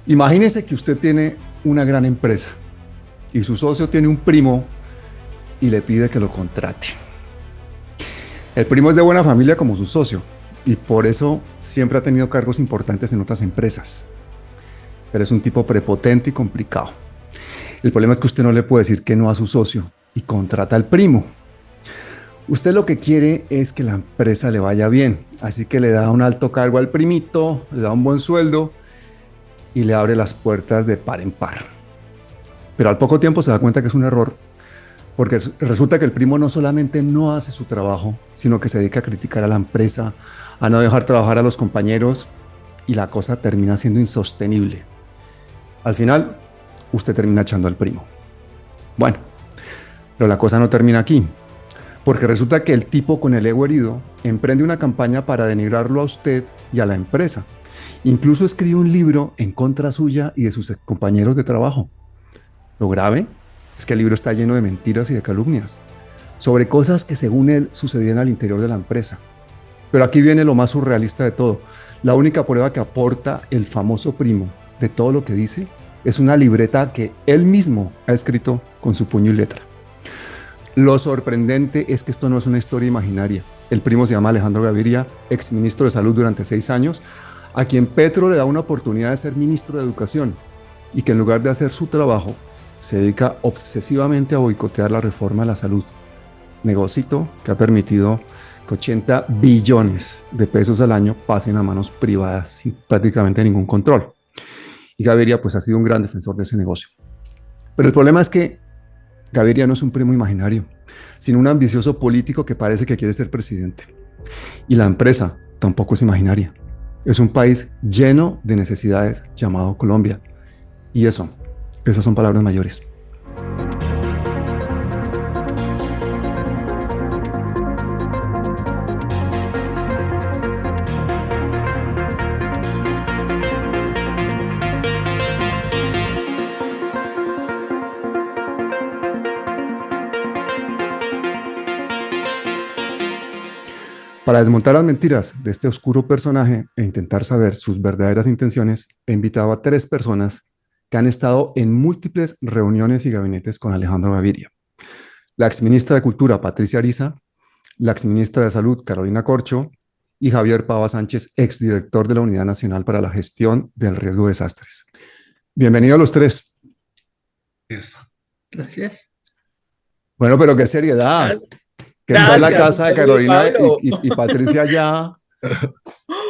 Imagínese que usted tiene una gran empresa y su socio tiene un primo y le pide que lo contrate. El primo es de buena familia como su socio y por eso siempre ha tenido cargos importantes en otras empresas, pero es un tipo prepotente y complicado. El problema es que usted no le puede decir que no a su socio y contrata al primo. Usted lo que quiere es que la empresa le vaya bien, así que le da un alto cargo al primito, le da un buen sueldo y le abre las puertas de par en par. Pero al poco tiempo se da cuenta que es un error, porque resulta que el primo no solamente no hace su trabajo, sino que se dedica a criticar a la empresa, a no dejar trabajar a los compañeros, y la cosa termina siendo insostenible. Al final, usted termina echando al primo. Bueno, pero la cosa no termina aquí, porque resulta que el tipo con el ego herido emprende una campaña para denigrarlo a usted y a la empresa. Incluso escribe un libro en contra suya y de sus compañeros de trabajo. Lo grave es que el libro está lleno de mentiras y de calumnias sobre cosas que según él sucedían al interior de la empresa. Pero aquí viene lo más surrealista de todo. La única prueba que aporta el famoso primo de todo lo que dice es una libreta que él mismo ha escrito con su puño y letra. Lo sorprendente es que esto no es una historia imaginaria. El primo se llama Alejandro Gaviria, exministro de Salud durante 6 años, a quien Petro le da una oportunidad de ser ministro de Educación y que en lugar de hacer su trabajo, se dedica obsesivamente a boicotear la reforma de la salud. Negocito que ha permitido que 80 billones de pesos al año pasen a manos privadas sin prácticamente ningún control. Y Gaviria pues ha sido un gran defensor de ese negocio. Pero el problema es que Gaviria no es un primo imaginario, sino un ambicioso político que parece que quiere ser presidente. Y la empresa tampoco es imaginaria. Es un país lleno de necesidades llamado Colombia. Y esas son palabras mayores. Para desmontar las mentiras de este oscuro personaje e intentar saber sus verdaderas intenciones, he invitado a 3 personas que han estado en múltiples reuniones y gabinetes con Alejandro Gaviria. La exministra de Cultura, Patricia Ariza, la exministra de Salud, Carolina Corcho, y Javier Pava Sánchez, exdirector de la Unidad Nacional para la Gestión del Riesgo de Desastres. Bienvenidos a los 3. Gracias. Bueno, pero qué seriedad. Que está en la Gracias, un casa de saludo, Carolina Pablo. y Patricia ya,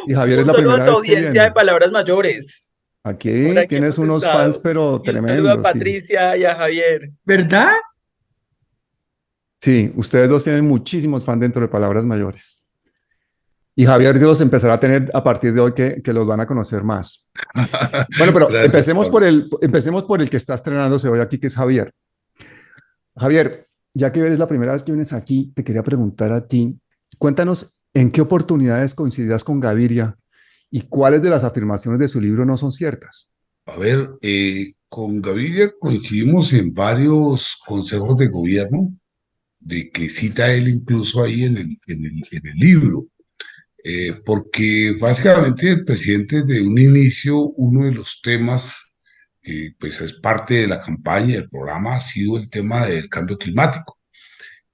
y Javier es Un la saludo a primera tu vez que audiencia de viene. palabras mayores. Por Aquí aquí tienes hemos unos fans, estado. pero Y un saludo a tremendos, sí. Patricia y a Javier. ¿Verdad? Sí, ustedes dos tienen muchísimos fans dentro de Palabras Mayores. Y Javier los empezará a tener a partir de hoy que los van a conocer más. Bueno, pero Gracias, Pablo. empecemos por el que está estrenándose hoy aquí, que es Javier. Javier, ya que eres la primera vez que vienes aquí, te quería preguntar a ti, cuéntanos en qué oportunidades coincidías con Gaviria y cuáles de las afirmaciones de su libro no son ciertas. A ver, con Gaviria coincidimos en varios consejos de gobierno, de que cita él incluso ahí en el libro, porque básicamente el presidente desde un inicio, uno de los temas que pues es parte de la campaña, del programa, ha sido el tema del cambio climático.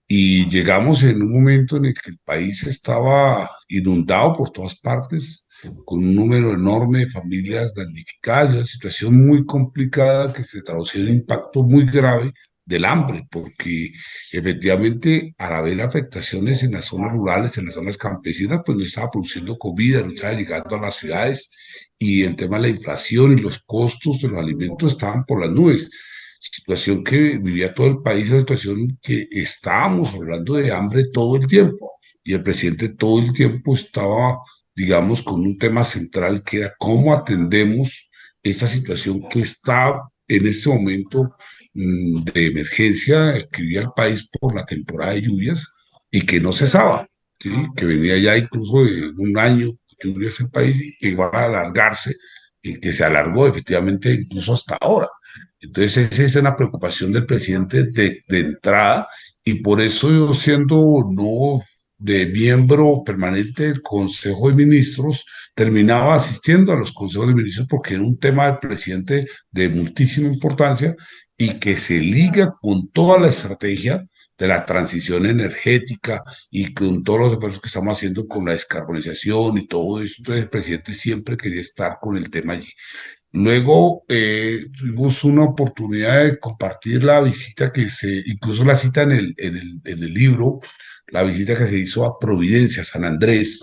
Y llegamos en un momento en el que el país estaba inundado por todas partes, con un número enorme de familias damnificadas, y una situación muy complicada que se traducía en un impacto muy grave del hambre, porque efectivamente al haber afectaciones en las zonas rurales, en las zonas campesinas, pues no estaba produciendo comida, no estaba llegando a las ciudades, y el tema de la inflación y los costos de los alimentos estaban por las nubes, situación que vivía todo el país, una situación que estábamos hablando de hambre todo el tiempo, y el presidente todo el tiempo estaba, digamos, con un tema central que era cómo atendemos esta situación que está en este momento de emergencia que vivía el país por la temporada de lluvias y que no cesaba, ¿sí? Que venía ya incluso de un año de lluvias en el país y que iba a alargarse y que se alargó efectivamente incluso hasta ahora. Entonces, esa es una preocupación del presidente de entrada, y por eso yo siendo no de miembro permanente del Consejo de Ministros, terminaba asistiendo a los consejos de ministros porque era un tema del presidente de muchísima importancia y que se liga con toda la estrategia de la transición energética y con todos los esfuerzos que estamos haciendo con la descarbonización y todo eso. Entonces el presidente siempre quería estar con el tema allí. Luego tuvimos una oportunidad de compartir la visita incluso la cita en el libro, la visita que se hizo a Providencia, San Andrés,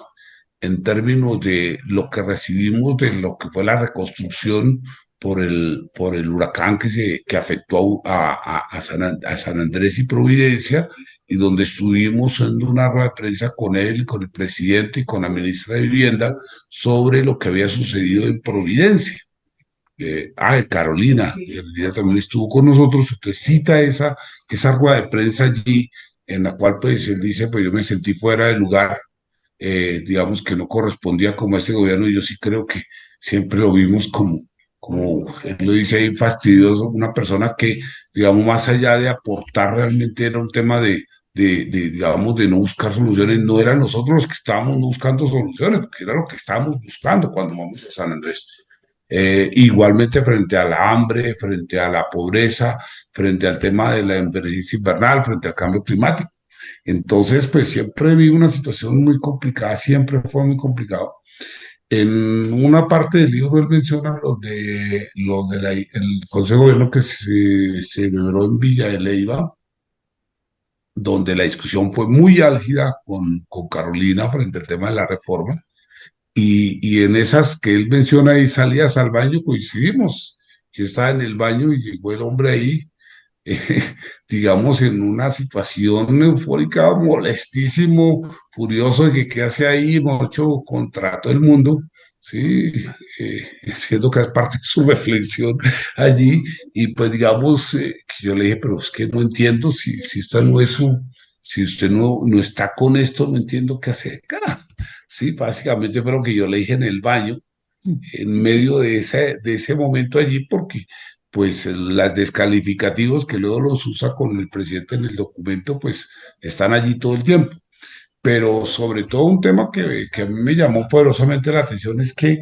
en términos de lo que recibimos de lo que fue la reconstrucción por el huracán que afectó a San Andrés y Providencia, y donde estuvimos en una rueda de prensa con él, con el presidente y con la ministra de Vivienda sobre lo que había sucedido en Providencia. Carolina, Carolina también estuvo con nosotros, entonces cita esa rueda de prensa allí, en la cual pues él dice, pues yo me sentí fuera de lugar, digamos que no correspondía como a este gobierno, y yo sí creo que siempre lo vimos como él lo dice ahí, fastidioso, una persona que, digamos, más allá de aportar, realmente era un tema digamos, de no buscar soluciones. No eran nosotros los que estábamos buscando soluciones, porque era lo que estábamos buscando cuando vamos a San Andrés. Igualmente frente al hambre, frente a la pobreza, frente al tema de la emergencia invernal, frente al cambio climático. Entonces, pues siempre vi una situación muy complicada, siempre fue muy complicado. En una parte del libro él menciona el Consejo de Gobierno que se celebró en Villa de Leyva, donde la discusión fue muy álgida con Carolina frente al tema de la reforma. Y en esas que él menciona ahí, salidas al baño, coincidimos. Yo estaba en el baño y llegó el hombre ahí, eh, digamos, en una situación eufórica, molestísimo, furioso de que qué hace ahí, mucho contra todo el mundo, ¿sí? Siendo que es parte de su reflexión allí. Y pues digamos, que yo le dije, pero es que no entiendo si esta no es si usted no está con esto, no entiendo qué hacer acá. Sí, básicamente fue lo que yo le dije en el baño, en medio de ese momento allí, porque pues las descalificativos que luego los usa con el presidente en el documento, pues están allí todo el tiempo. Pero sobre todo un tema que a mí me llamó poderosamente la atención es que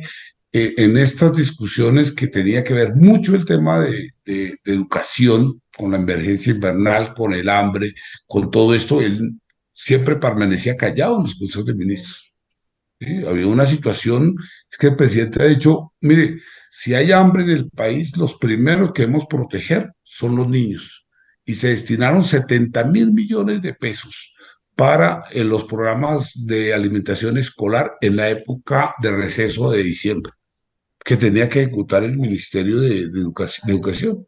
en estas discusiones que tenía que ver mucho el tema de educación, con la emergencia invernal, con el hambre, con todo esto, él siempre permanecía callado en los consejos de ministros. ¿Sí? Había una situación, es que el presidente ha dicho, mire, si hay hambre en el país, los primeros que debemos proteger son los niños. Y se destinaron 70.000 millones de pesos para los programas de alimentación escolar en la época de receso de diciembre, que tenía que ejecutar el Ministerio de Educación.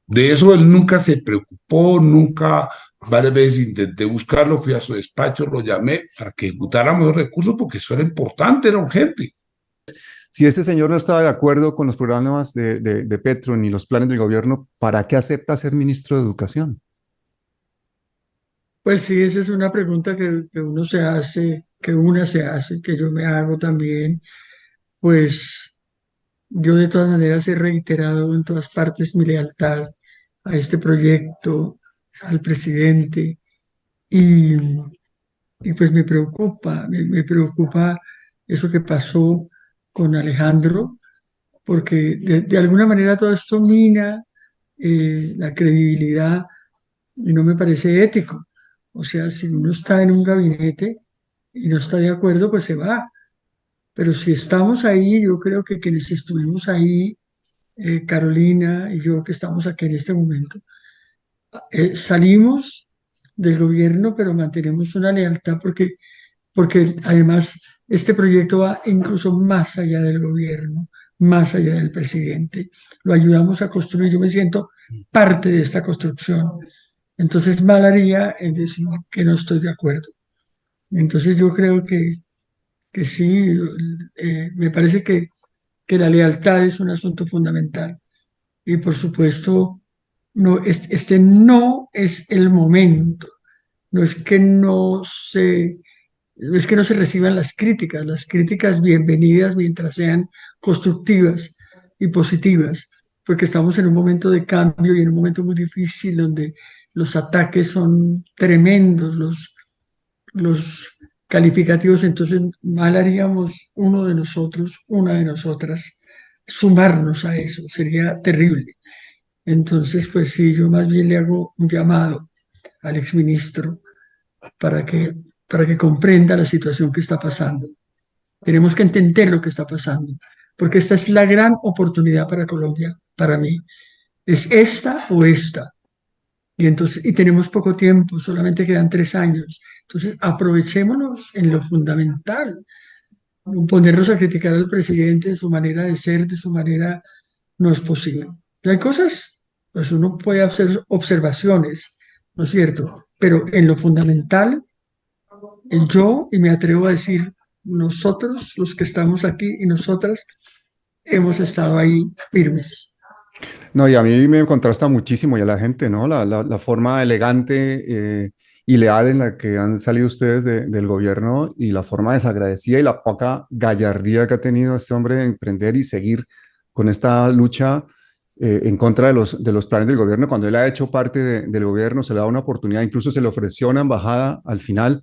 De eso él nunca se preocupó, nunca, varias veces intenté buscarlo, fui a su despacho, lo llamé para que ejecutáramos los recursos porque eso era importante, era urgente. Si este señor no estaba de acuerdo con los programas de Petro ni los planes del gobierno, ¿para qué acepta ser ministro de Educación? Pues sí, esa es una pregunta que uno se hace, que una se hace, que yo me hago también. Pues yo de todas maneras he reiterado en todas partes mi lealtad a este proyecto, al presidente, y, y pues me preocupa eso que pasó con Alejandro, porque de alguna manera todo esto mina la credibilidad y no me parece ético. O sea, si uno está en un gabinete y no está de acuerdo, pues se va. Pero si estamos ahí, yo creo que quienes estuvimos ahí, Carolina y yo que estamos aquí en este momento, salimos del gobierno, pero mantenemos una lealtad porque además este proyecto va incluso más allá del gobierno, más allá del presidente. Lo ayudamos a construir, yo me siento parte de esta construcción. Entonces mal haría en decir que no estoy de acuerdo. Entonces yo creo que sí, me parece que la lealtad es un asunto fundamental. Y por supuesto, no, este no es el momento. No es que no se, no es que no se reciban las críticas bienvenidas mientras sean constructivas y positivas, porque estamos en un momento de cambio y en un momento muy difícil donde los ataques son tremendos, los calificativos, entonces mal haríamos uno de nosotros, una de nosotras, sumarnos a eso, sería terrible. Entonces, pues sí, yo más bien le hago un llamado al exministro para que, para que comprenda la situación que está pasando. Tenemos que entender lo que está pasando, porque esta es la gran oportunidad para Colombia, para mí. Es esta o esta. Y entonces, y tenemos poco tiempo, solamente quedan 3 años. Entonces, aprovechémonos en lo fundamental. No ponernos a criticar al presidente de su manera de ser, de su manera, no es posible. Y hay cosas, pues uno puede hacer observaciones, ¿no es cierto? Pero en lo fundamental, el yo, y me atrevo a decir, nosotros, los que estamos aquí y nosotras, hemos estado ahí firmes. No, y a mí me contrasta muchísimo y a la gente, ¿no? La forma elegante y leal en la que han salido ustedes del gobierno y la forma desagradecida y la poca gallardía que ha tenido este hombre de emprender y seguir con esta lucha en contra de los planes del gobierno. Cuando él ha hecho parte del gobierno, se le da una oportunidad, incluso se le ofreció una embajada al final.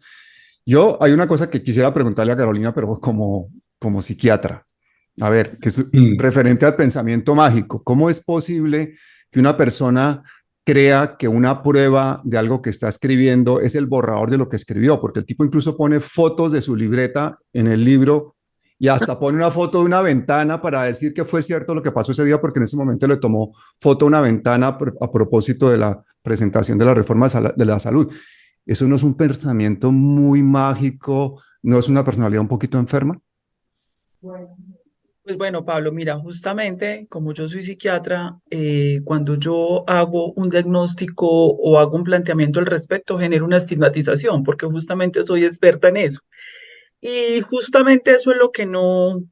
Yo, hay una cosa que quisiera preguntarle a Carolina, pero como psiquiatra. A ver, que es Mm. referente al pensamiento mágico. ¿Cómo es posible que una persona crea que una prueba de algo que está escribiendo es el borrador de lo que escribió? Porque el tipo incluso pone fotos de su libreta en el libro y hasta pone una foto de una ventana para decir que fue cierto lo que pasó ese día, porque en ese momento le tomó foto a una ventana a propósito de la presentación de la reforma de la salud. ¿Eso no es un pensamiento muy mágico? ¿No es una personalidad un poquito enferma? Pues bueno, Pablo, mira, justamente como yo soy psiquiatra, cuando yo hago un diagnóstico o hago un planteamiento al respecto, genero una estigmatización, porque justamente soy experta en eso. Y justamente eso es lo que no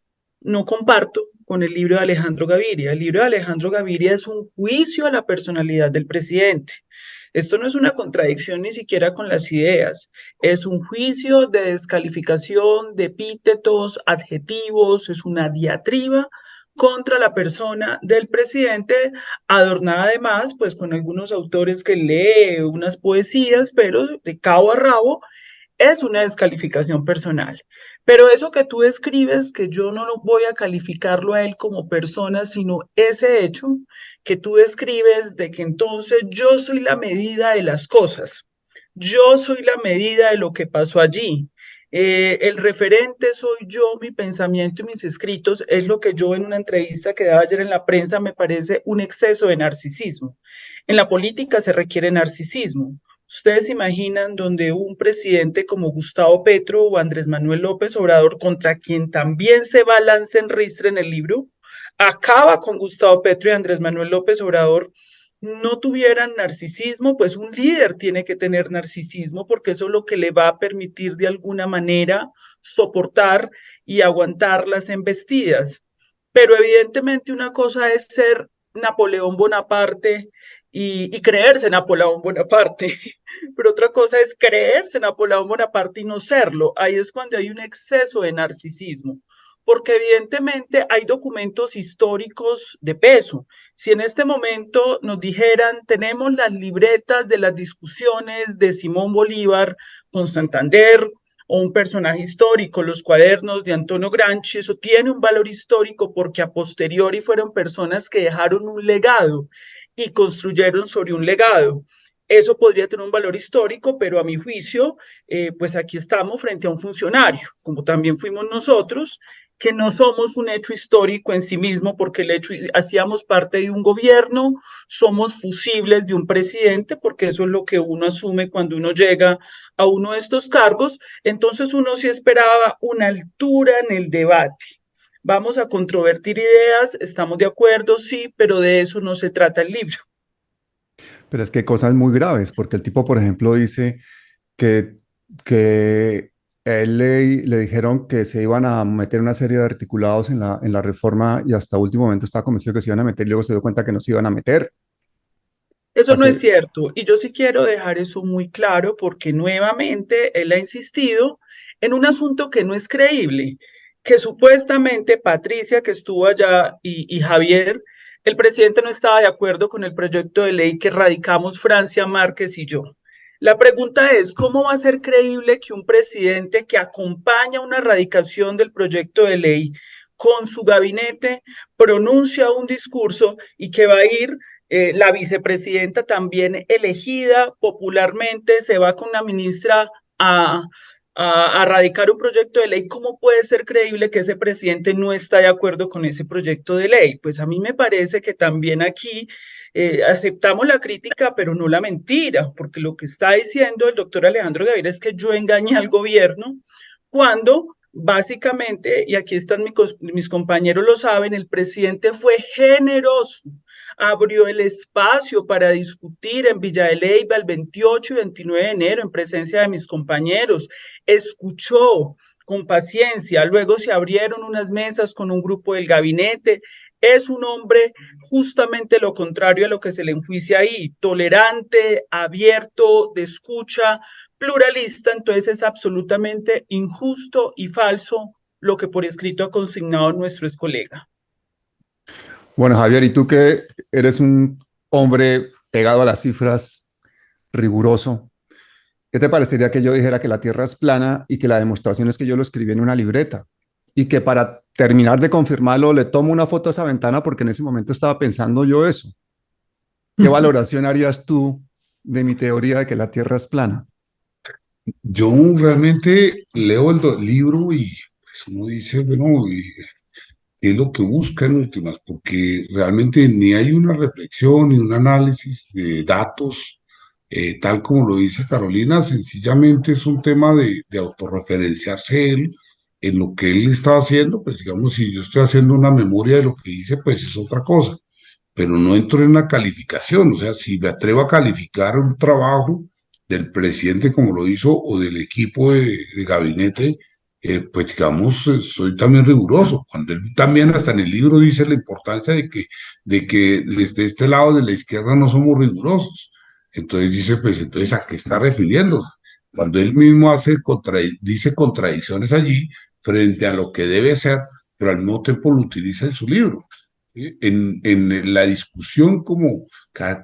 comparto con el libro de Alejandro Gaviria. El libro de Alejandro Gaviria es un juicio a la personalidad del presidente. Esto no es una contradicción ni siquiera con las ideas, es un juicio de descalificación de epítetos, adjetivos, es una diatriba contra la persona del presidente, adornada además pues con algunos autores que lee unas poesías, pero de cabo a rabo es una descalificación personal. Pero eso que tú describes, que yo no lo voy a calificarlo a él como persona, sino ese hecho que tú describes de que entonces yo soy la medida de las cosas, yo soy la medida de lo que pasó allí. El referente soy yo, mi pensamiento y mis escritos, es lo que yo en una entrevista que daba ayer en la prensa me parece un exceso de narcisismo. En la política se requiere narcisismo. ¿Ustedes se imaginan donde un presidente como Gustavo Petro o Andrés Manuel López Obrador, contra quien también se va Ristre en el libro, acaba con Gustavo Petro y Andrés Manuel López Obrador, no tuvieran narcisismo? Pues un líder tiene que tener narcisismo porque eso es lo que le va a permitir de alguna manera soportar y aguantar las embestidas. Pero evidentemente una cosa es ser Napoleón Bonaparte y creerse Napoleón Bonaparte, pero otra cosa es creerse Napoleón Bonaparte y no serlo. Ahí es cuando hay un exceso de narcisismo, porque evidentemente hay documentos históricos de peso. Si en este momento nos dijeran, tenemos las libretas de las discusiones de Simón Bolívar con Santander, o un personaje histórico, los cuadernos de Antonio Gramsci, eso tiene un valor histórico porque a posteriori fueron personas que dejaron un legado y construyeron sobre un legado. Eso podría tener un valor histórico, pero a mi juicio, pues aquí estamos frente a un funcionario, como también fuimos nosotros, que no somos un hecho histórico en sí mismo, porque el hecho, hacíamos parte de un gobierno, somos fusibles de un presidente, porque eso es lo que uno asume cuando uno llega a uno de estos cargos. Entonces uno sí esperaba una altura en el debate. Vamos a controvertir ideas, estamos de acuerdo, sí, pero de eso no se trata el libro. Pero es que hay cosas muy graves, porque el tipo, por ejemplo, dice que, que a él le dijeron que se iban a meter una serie de articulados en la reforma y hasta último momento estaba convencido que se iban a meter y luego se dio cuenta que no se iban a meter. Eso ¿A no es qué? cierto. Y yo sí quiero dejar eso muy claro porque nuevamente él ha insistido en un asunto que no es creíble, que supuestamente Patricia, que estuvo allá, y Javier, el presidente no estaba de acuerdo con el proyecto de ley que radicamos Francia Márquez y yo. La pregunta es, ¿cómo va a ser creíble que un presidente que acompaña una radicación del proyecto de ley con su gabinete pronuncia un discurso y que va a ir la vicepresidenta también elegida popularmente, se va con una ministra a, a radicar un proyecto de ley? ¿Cómo puede ser creíble que ese presidente no está de acuerdo con ese proyecto de ley? Pues a mí me parece que también aquí aceptamos la crítica, pero no la mentira, porque lo que está diciendo el doctor Alejandro Gaviria es que yo engañé al gobierno cuando básicamente, y aquí están mis compañeros lo saben, el presidente fue generoso, abrió el espacio para discutir en Villa de Leyva el 28 y 29 de enero en presencia de mis compañeros, escuchó con paciencia, luego se abrieron unas mesas con un grupo del gabinete. Es un hombre justamente lo contrario a lo que se le enjuicia ahí, tolerante, abierto, de escucha, pluralista. Entonces es absolutamente injusto y falso lo que por escrito ha consignado nuestro ex colega. Bueno, Javier, y tú que eres un hombre pegado a las cifras, riguroso, ¿qué te parecería que yo dijera que la Tierra es plana y que la demostración es que yo lo escribí en una libreta? Y que para terminar de confirmarlo le tomo una foto a esa ventana porque en ese momento estaba pensando yo eso. ¿Qué valoración harías tú de mi teoría de que la Tierra es plana? Yo realmente leo el libro y pues uno dice, bueno, ¿qué es lo que busca en últimas? Porque realmente ni hay una reflexión ni un análisis de datos, tal como lo dice Carolina, sencillamente es un tema de autorreferenciarse él en lo que él está haciendo. Pues digamos, si yo estoy haciendo una memoria de lo que hice, pues es otra cosa, pero no entro en una calificación. O sea, si me atrevo a calificar un trabajo del presidente como lo hizo o del equipo de gabinete, pues digamos, soy también riguroso. Cuando él también hasta en el libro dice la importancia de que desde este lado de la izquierda no somos rigurosos. Entonces dice, pues entonces ¿a qué está refiriendo? Cuando él mismo dice contradicciones allí frente a lo que debe ser, pero al mismo tiempo lo utiliza en su libro. ¿Sí? En la discusión como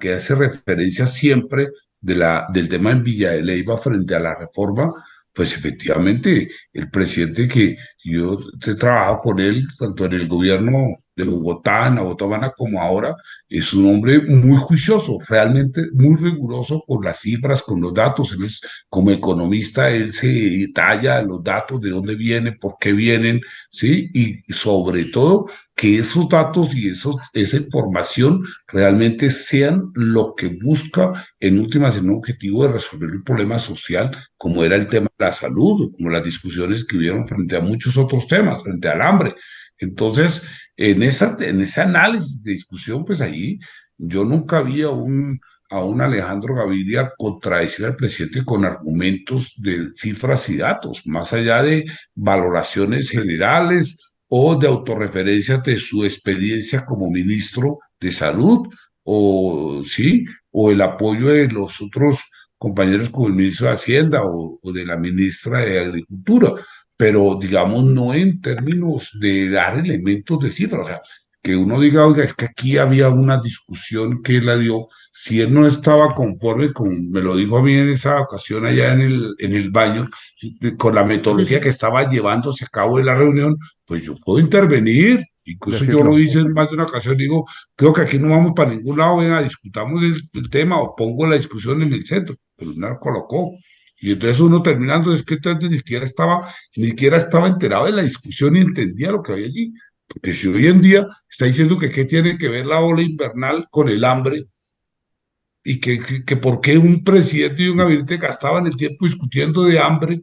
que hace referencia siempre del tema en Villa de Leyva frente a la reforma, pues efectivamente el presidente que yo he trabajado con él, tanto en el gobierno de Bogotá, en la Botabana, como ahora, es un hombre muy juicioso, realmente muy riguroso con las cifras, con los datos. Él es, como economista, él se detalla los datos, de dónde vienen, por qué vienen, ¿sí? Y sobre todo que esos datos y esa información realmente sean lo que busca en últimas en un objetivo de resolver un problema social, como era el tema de la salud, como las discusiones que hubieron frente a muchos otros temas, frente al hambre. Entonces, en ese análisis de discusión, pues ahí yo nunca vi a un Alejandro Gaviria contradecir al presidente con argumentos de cifras y datos, más allá de valoraciones generales o de autorreferencias de su experiencia como ministro de Salud, o sí, o el apoyo de los otros compañeros como el ministro de Hacienda o de la ministra de Agricultura, pero digamos no en términos de dar elementos de cifra. O sea, que uno diga, oiga, es que aquí había una discusión que él la dio, si él no estaba conforme con, me lo dijo a mí en esa ocasión allá en el baño, con la metodología que estaba llevándose a cabo en la reunión, pues yo puedo intervenir. Incluso yo lo Decirlo. hice en más de una ocasión, digo, creo que aquí no vamos para ningún lado, venga, discutamos el tema o pongo la discusión en el centro, pero no la colocó. Y entonces uno terminando, es que entonces ni siquiera estaba enterado de la discusión ni entendía lo que había allí. Porque si hoy en día está diciendo que qué tiene que ver la ola invernal con el hambre y que por qué un presidente y un gabinete gastaban el tiempo discutiendo de hambre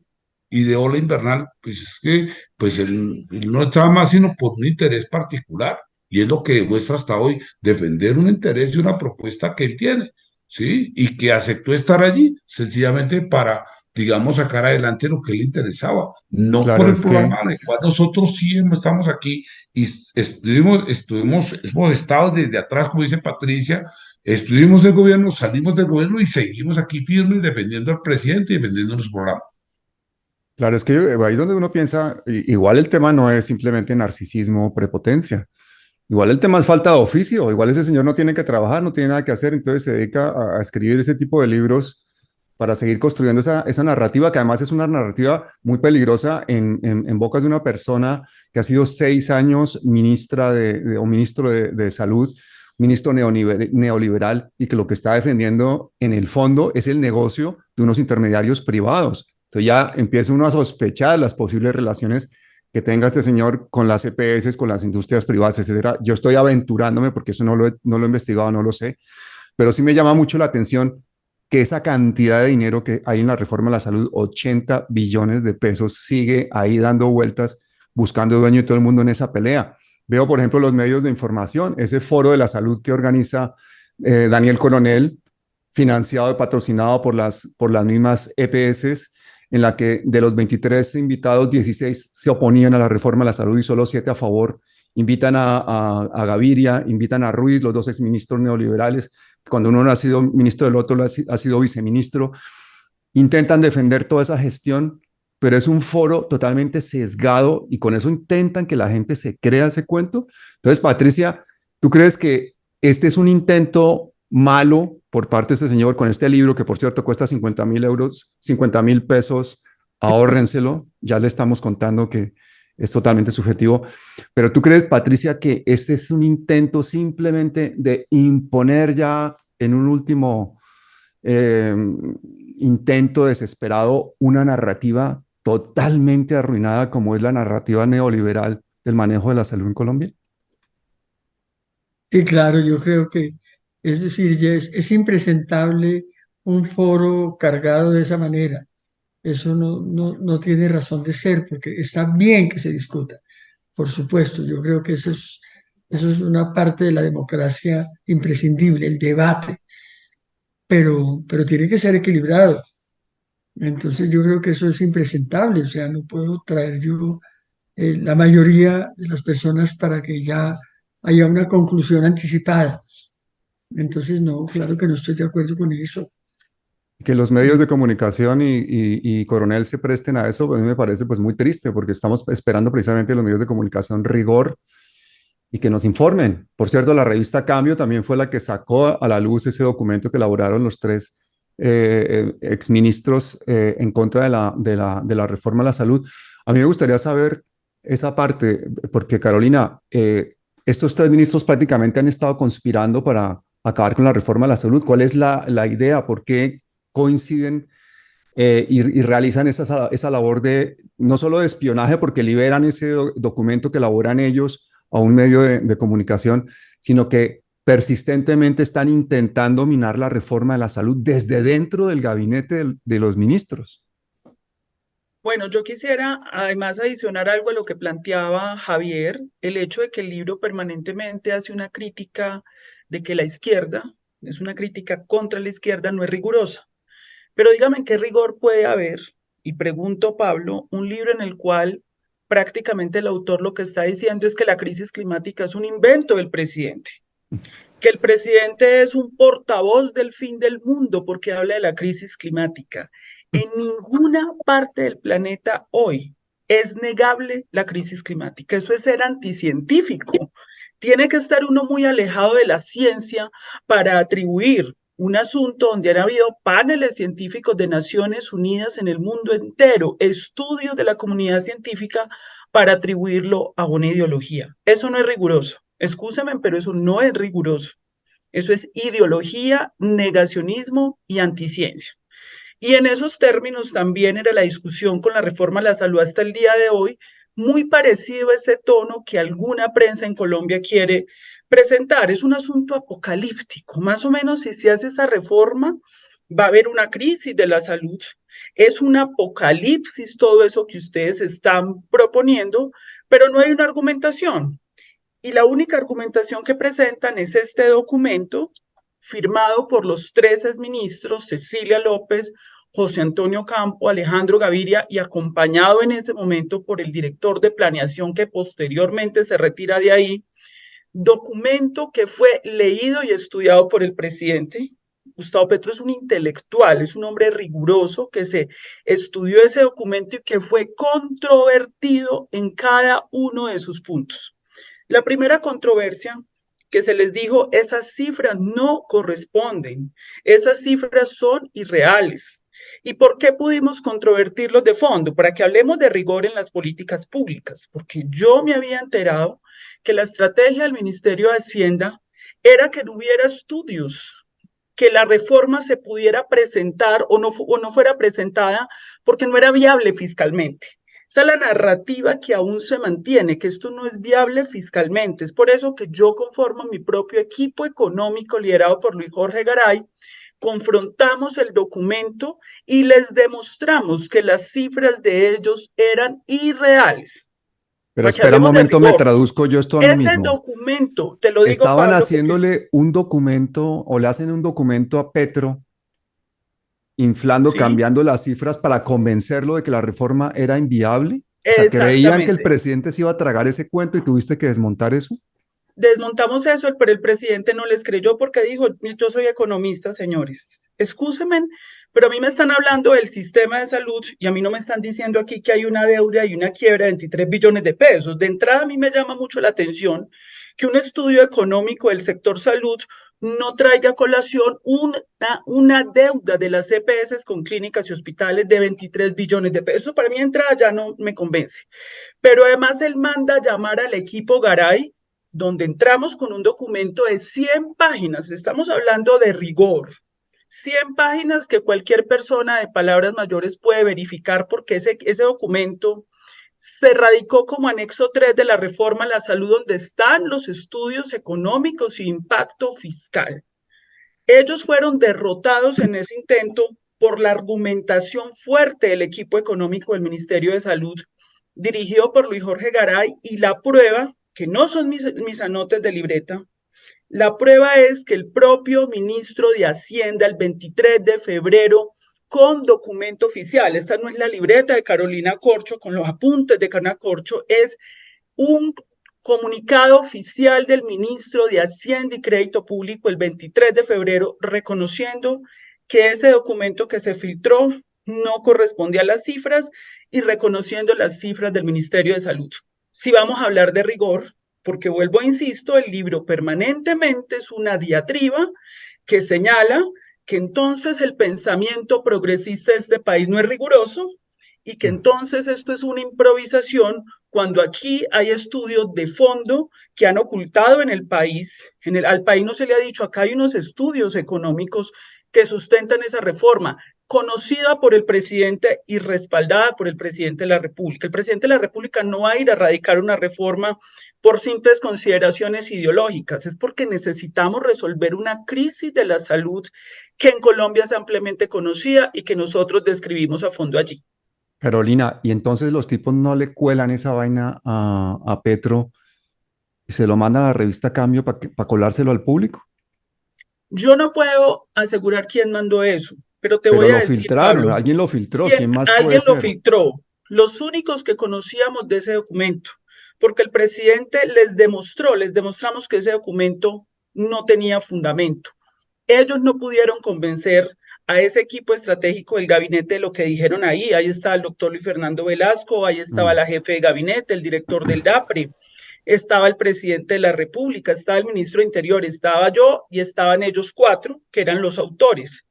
y de ola invernal, pues es que pues él no estaba más sino por un interés particular, y es lo que demuestra hasta hoy, defender un interés y una propuesta que él tiene, ¿sí? Y que aceptó estar allí sencillamente para, digamos, sacar adelante lo que le interesaba, no por Claro, el es que programa en el cual nosotros sí estamos aquí y hemos estado desde atrás, como dice Patricia. Estuvimos del gobierno, salimos del gobierno y seguimos aquí firmes defendiendo al presidente y defendiendo los programas. Claro, es que ahí donde uno piensa, igual el tema no es simplemente narcisismo o prepotencia, igual el tema es falta de oficio, igual ese señor no tiene que trabajar, no tiene nada que hacer, entonces se dedica a escribir ese tipo de libros para seguir construyendo esa narrativa, que además es una narrativa muy peligrosa en bocas de una persona que ha sido 6 años ministra o ministro de salud, ministro neoliberal, y que lo que está defendiendo en el fondo es el negocio de unos intermediarios privados. Entonces ya empieza uno a sospechar las posibles relaciones que tenga este señor con las EPS, con las industrias privadas, etcétera. Yo estoy aventurándome porque eso no lo he investigado, no lo sé, pero sí me llama mucho la atención que esa cantidad de dinero que hay en la reforma de la salud, 80 billones de pesos, sigue ahí dando vueltas, buscando dueño y todo el mundo en esa pelea. Veo, por ejemplo, los medios de información, ese foro de la salud que organiza Daniel Coronel, financiado y patrocinado por las mismas EPS, en la que de los 23 invitados, 16 se oponían a la reforma de la salud y solo 7 a favor. Invitan a Gaviria, invitan a Ruiz, los dos exministros neoliberales. Cuando uno no ha sido ministro del otro, ha sido viceministro. Intentan defender toda esa gestión, pero es un foro totalmente sesgado y con eso intentan que la gente se crea ese cuento. Entonces, Patricia, ¿tú crees que este es un intento malo por parte de este señor con este libro, que por cierto cuesta 50.000 euros, 50.000 pesos? Ahórrenselo, ya le estamos contando que es totalmente subjetivo. Pero ¿tú crees, Patricia, que este es un intento simplemente de imponer ya en un último intento desesperado una narrativa totalmente arruinada como es la narrativa neoliberal del manejo de la salud en Colombia? Sí, claro, yo creo que, es decir, ya es impresentable un foro cargado de esa manera. Eso no tiene razón de ser, porque está bien que se discuta, por supuesto. Yo creo que eso es una parte de la democracia imprescindible, el debate, pero tiene que ser equilibrado. Entonces yo creo que eso es impresentable, o sea, no puedo traer yo la mayoría de las personas para que ya haya una conclusión anticipada. Entonces, no, claro que no estoy de acuerdo con eso. Que los medios de comunicación y Coronel se presten a eso, pues a mí me parece pues muy triste, porque estamos esperando precisamente los medios de comunicación rigor y que nos informen. Por cierto, la revista Cambio también fue la que sacó a la luz ese documento que elaboraron los tres exministros en contra de la reforma a la salud. A mí me gustaría saber esa parte, porque Carolina, estos tres ministros prácticamente han estado conspirando para acabar con la reforma a la salud. ¿Cuál es la idea? ¿Por qué coinciden y realizan esa labor de no solo de espionaje, porque liberan ese documento que elaboran ellos a un medio de comunicación, sino que persistentemente están intentando minar la reforma de la salud desde dentro del gabinete de los ministros? Bueno, yo quisiera además adicionar algo a lo que planteaba Javier, el hecho de que el libro permanentemente hace una crítica de que la izquierda, es una crítica contra la izquierda, no es rigurosa. Pero dígame, ¿qué rigor puede haber? Y pregunto, Pablo, un libro en el cual prácticamente el autor lo que está diciendo es que la crisis climática es un invento del presidente, que el presidente es un portavoz del fin del mundo porque habla de la crisis climática. En ninguna parte del planeta hoy es negable la crisis climática. Eso es ser anticientífico. Tiene que estar uno muy alejado de la ciencia para atribuir un asunto donde han habido paneles científicos de Naciones Unidas en el mundo entero, estudios de la comunidad científica para atribuirlo a una ideología. Eso no es riguroso. Excúsame, pero eso no es riguroso. Eso es ideología, negacionismo y anticiencia. Y en esos términos también era la discusión con la reforma a la salud hasta el día de hoy, muy parecido a ese tono que alguna prensa en Colombia quiere presentar. Es un asunto apocalíptico. Más o menos, si se hace esa reforma, va a haber una crisis de la salud. Es un apocalipsis todo eso que ustedes están proponiendo, pero no hay una argumentación. Y la única argumentación que presentan es este documento firmado por los tres exministros, Cecilia López, José Antonio Campo, Alejandro Gaviria, y acompañado en ese momento por el director de planeación que posteriormente se retira de ahí, documento que fue leído y estudiado por el presidente. Gustavo Petro es un intelectual, es un hombre riguroso que se estudió ese documento y que fue controvertido en cada uno de sus puntos. La primera controversia que se les dijo, esas cifras no corresponden, esas cifras son irreales. ¿Y por qué pudimos controvertirlos de fondo? Para que hablemos de rigor en las políticas públicas, porque yo me había enterado que la estrategia del Ministerio de Hacienda era que no hubiera estudios, que la reforma se pudiera presentar o no fuera presentada porque no era viable fiscalmente. Esa es la narrativa que aún se mantiene, que esto no es viable fiscalmente. Es por eso que yo conformo mi propio equipo económico liderado por Luis Jorge Garay, confrontamos el documento y les demostramos que las cifras de ellos eran irreales. Pero espera un momento, me traduzco yo esto a mí mismo. Ese documento, te lo digo, Estaban Pablo, haciéndole un documento o le hacen un documento a Petro, inflando, ¿sí? Cambiando las cifras para convencerlo de que la reforma era inviable. O sea, creían que el presidente se iba a tragar ese cuento y tuviste que desmontar eso. Desmontamos eso, pero el presidente no les creyó porque dijo, yo soy economista, señores. Excúsenme, pero a mí me están hablando del sistema de salud y a mí no me están diciendo aquí que hay una deuda y una quiebra de 23 billones de pesos. De entrada, a mí me llama mucho la atención que un estudio económico del sector salud no traiga a colación una deuda de las EPS con clínicas y hospitales de 23 billones de pesos. Eso para mí de entrada ya no me convence. Pero además él manda a llamar al equipo Garay, donde entramos con un documento de 100 páginas, estamos hablando de rigor, 100 páginas que cualquier persona de palabras mayores puede verificar porque ese documento se radicó como anexo 3 de la reforma a la salud, donde están los estudios económicos y impacto fiscal. Ellos fueron derrotados en ese intento por la argumentación fuerte del equipo económico del Ministerio de Salud, dirigido por Luis Jorge Garay, y la prueba, que no son mis anotes de libreta, la prueba es que el propio ministro de Hacienda, el 23 de febrero, con documento oficial, esta no es la libreta de Carolina Corcho, con los apuntes de Carolina Corcho, es un comunicado oficial del ministro de Hacienda y Crédito Público el 23 de febrero reconociendo que ese documento que se filtró no correspondía a las cifras y reconociendo las cifras del Ministerio de Salud. Si vamos a hablar de rigor, porque vuelvo a insisto, el libro permanentemente es una diatriba que señala que entonces el pensamiento progresista de este país no es riguroso y que entonces esto es una improvisación cuando aquí hay estudios de fondo que han ocultado en el país. Al país no se le ha dicho, acá hay unos estudios económicos que sustentan esa reforma, conocida por el presidente y respaldada por el presidente de la República. El presidente de la República no va a ir a radicar una reforma por simples consideraciones ideológicas, es porque necesitamos resolver una crisis de la salud que en Colombia es ampliamente conocida y que nosotros describimos a fondo allí. Carolina, y entonces los tipos no le cuelan esa vaina a Petro y se lo mandan a la revista Cambio para colárselo al público. Yo no puedo asegurar quién mandó eso, pero te Pero voy a lo decir, filtraron, Pablo, alguien lo filtró, ¿quién más puede alguien lo ser? filtró. Los únicos que conocíamos de ese documento, porque el presidente les demostramos que ese documento no tenía fundamento. Ellos no pudieron convencer a ese equipo estratégico del gabinete de lo que dijeron ahí. Ahí está el doctor Luis Fernando Velasco, ahí estaba la jefe de gabinete, el director del DAPRE, estaba el presidente de la República, estaba el ministro de Interior, estaba yo y estaban ellos 4, que eran los autores.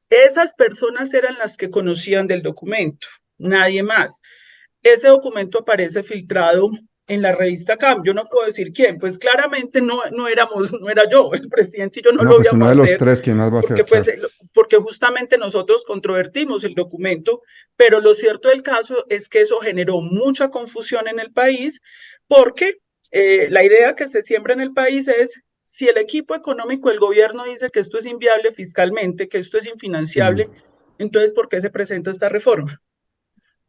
Esas personas eran las que conocían del documento, nadie más. Ese documento aparece filtrado en la revista Cambio, yo no puedo decir quién, pues claramente no era yo, el presidente y yo no lo pues íbamos uno a de los hacer, tres, ¿quién más va a ser? pues, Claro. porque justamente nosotros controvertimos el documento, pero lo cierto del caso es que eso generó mucha confusión en el país, porque la idea que se siembra en el país es, si el equipo económico del gobierno dice que esto es inviable fiscalmente, que esto es infinanciable, entonces ¿por qué se presenta esta reforma?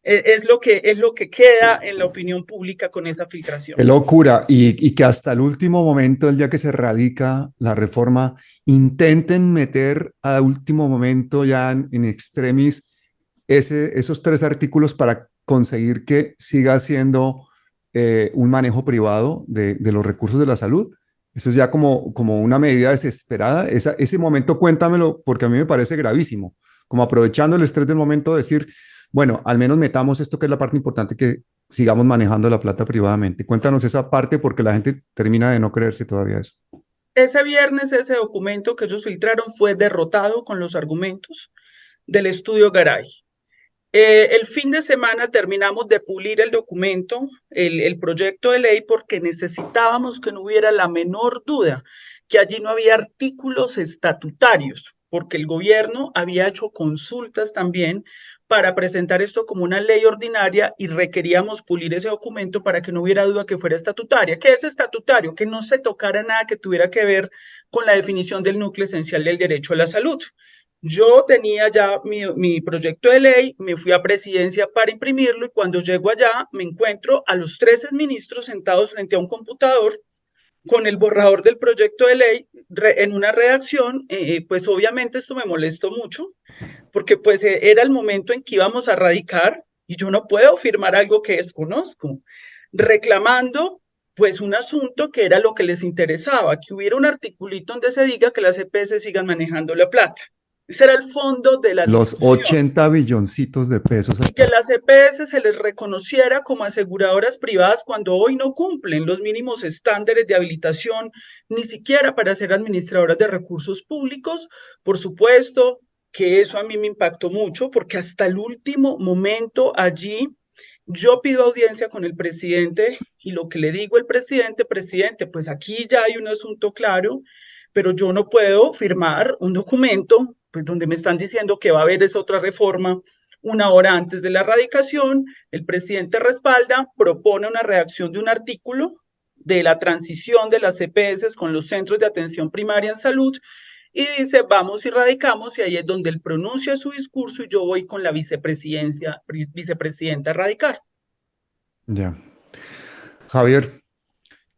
Es lo que queda en la opinión pública con esa filtración. Qué locura. Y que hasta el último momento, el día que se radica la reforma, intenten meter a último momento ya en extremis esos 3 artículos para conseguir que siga siendo un manejo privado de los recursos de la salud. Eso es ya como una medida desesperada. Ese momento cuéntamelo porque a mí me parece gravísimo. Como aprovechando el estrés del momento, decir, bueno, al menos metamos esto que es la parte importante, que sigamos manejando la plata privadamente. Cuéntanos esa parte porque la gente termina de no creerse todavía eso. Ese viernes ese documento que ellos filtraron fue derrotado con los argumentos del estudio Garay. El fin de semana terminamos de pulir el documento, el proyecto de ley, porque necesitábamos que no hubiera la menor duda que allí no había artículos estatutarios, porque el gobierno había hecho consultas también para presentar esto como una ley ordinaria y requeríamos pulir ese documento para que no hubiera duda que fuera estatutaria. ¿Qué es estatutario? Que no se tocara nada que tuviera que ver con la definición del núcleo esencial del derecho a la salud. Yo tenía ya mi proyecto de ley, me fui a presidencia para imprimirlo y cuando llego allá me encuentro a los 13 ministros sentados frente a un computador con el borrador del proyecto de ley en una redacción. Pues obviamente esto me molestó mucho porque pues era el momento en que íbamos a radicar y yo no puedo firmar algo que desconozco, reclamando pues un asunto que era lo que les interesaba, que hubiera un articulito donde se diga que las EPS sigan manejando la plata. Ese era el fondo de la Los discusión. 80 billoncitos de pesos. Y que las EPS se les reconociera como aseguradoras privadas cuando hoy no cumplen los mínimos estándares de habilitación, ni siquiera para ser administradoras de recursos públicos. Por supuesto que eso a mí me impactó mucho, porque hasta el último momento allí yo pido audiencia con el presidente y lo que le digo al presidente, pues aquí ya hay un asunto claro, pero yo no puedo firmar un documento pues donde me están diciendo que va a haber esa otra reforma una hora antes de la radicación. El presidente respalda, propone una redacción de un artículo de la transición de las EPS con los centros de atención primaria en salud y dice, vamos y radicamos, y ahí es donde él pronuncia su discurso y yo voy con la vicepresidenta a radicar. Ya. Javier,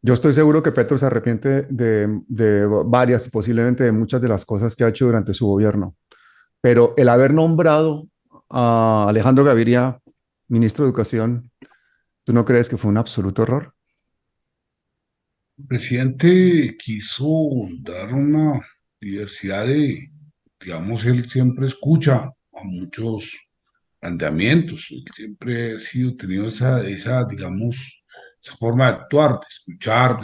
yo estoy seguro que Petro se arrepiente de varias, posiblemente de muchas de las cosas que ha hecho durante su gobierno, pero el haber nombrado a Alejandro Gaviria ministro de Educación, ¿tú no crees que fue un absoluto error? El presidente quiso dar una diversidad de, digamos, él siempre escucha a muchos planteamientos, él siempre ha sido, tenido digamos, esa forma de actuar, de escuchar,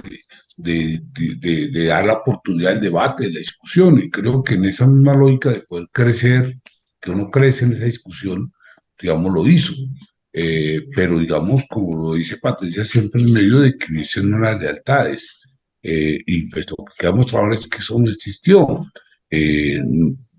de dar la oportunidad del debate, de la discusión, y creo que en esa misma lógica de poder crecer, que uno crece en esa discusión, digamos, lo hizo. Pero digamos, como lo dice Patricia, siempre en medio de que hubiesen unas lealtades. Y pues lo que ha mostrado ahora es que eso no existió. Eh,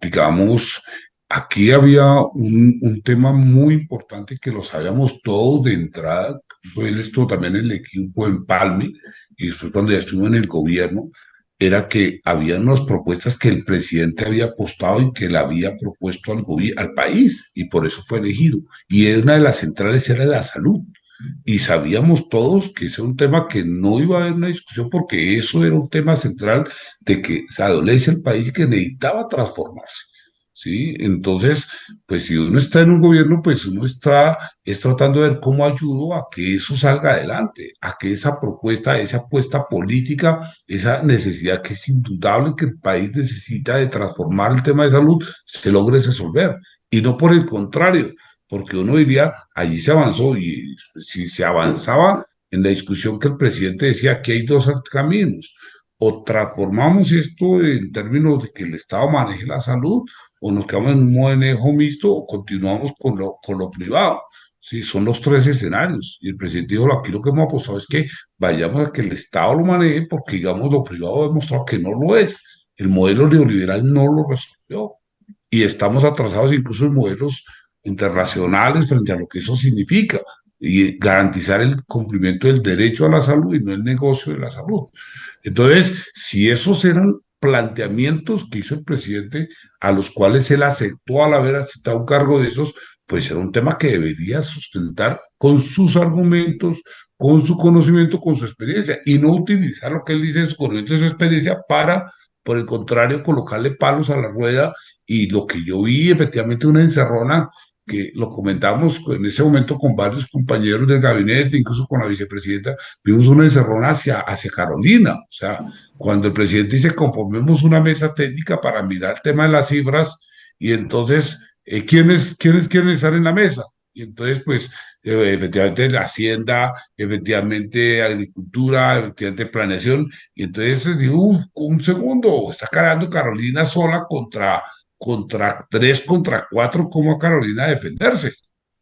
digamos, aquí había un tema muy importante que lo sabíamos todos de entrada, fue esto también el equipo Empalme, y después cuando ya estuvo en el gobierno, era que había unas propuestas que el presidente había apostado y que le había propuesto al país, y por eso fue elegido. Y una de las centrales era la salud. Y sabíamos todos que ese era un tema que no iba a haber una discusión porque eso era un tema central de que se adolece el país y que necesitaba transformarse. ¿Sí? Entonces, pues si uno está en un gobierno, pues uno es tratando de ver cómo ayudo a que eso salga adelante, a que esa propuesta, esa apuesta política, esa necesidad que es indudable que el país necesita de transformar el tema de salud, se logre resolver. Y no por el contrario, porque uno diría, allí se avanzó y si se avanzaba en la discusión que el presidente decía que hay dos caminos, o transformamos esto en términos de que el Estado maneje la salud, o nos quedamos en un manejo mixto, o continuamos con lo privado. Sí, son los tres escenarios. Y el presidente dijo, aquí lo que hemos apostado es que vayamos a que el Estado lo maneje, porque digamos lo privado ha demostrado que no lo es. El modelo neoliberal no lo resolvió. Y estamos atrasados incluso en modelos internacionales frente a lo que eso significa y garantizar el cumplimiento del derecho a la salud y no el negocio de la salud. Entonces, si esos eran planteamientos que hizo el presidente, a los cuales él aceptó al haber aceptado un cargo de esos, pues era un tema que debería sustentar con sus argumentos, con su conocimiento, con su experiencia, y no utilizar lo que él dice, su conocimiento y su experiencia para, por el contrario, colocarle palos a la rueda. Y lo que yo vi, efectivamente, una encerrona que lo comentamos en ese momento con varios compañeros del gabinete, incluso con la vicepresidenta, vimos una encerrona hacia Carolina. O sea, cuando el presidente dice conformemos una mesa técnica para mirar el tema de las cifras, y entonces, ¿quiénes quieren estar en la mesa? Y entonces, pues, efectivamente, la Hacienda, efectivamente, Agricultura, efectivamente, Planeación, y entonces digo, un segundo, está cargando Carolina sola contra 3, contra 4, como a Carolina defenderse.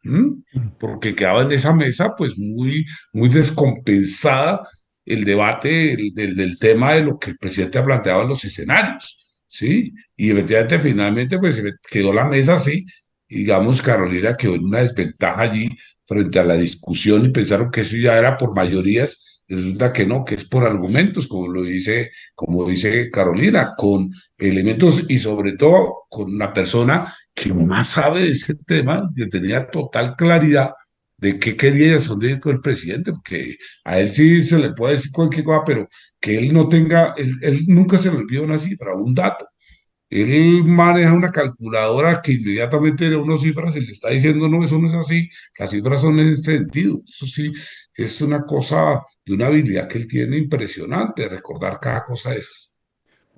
¿Mm? Porque quedaba en esa mesa pues muy descompensada el debate del tema de lo que el presidente ha planteado en los escenarios, ¿sí? Y efectivamente finalmente pues se quedó la mesa así, digamos Carolina quedó en una desventaja allí frente a la discusión y pensaron que eso ya era por mayorías, y resulta que no, que es por argumentos, como dice Carolina, con elementos y sobre todo con una persona que más sabe de ese tema, que tenía total claridad de qué quería y dónde ir con el presidente, porque a él sí se le puede decir cualquier cosa, pero que él no tenga, él nunca se le olvida una cifra, un dato. Él maneja una calculadora que inmediatamente le da unas cifras y le está diciendo, no, eso no es así, las cifras son en este sentido. Eso sí, es una cosa de una habilidad que él tiene impresionante, recordar cada cosa de esas.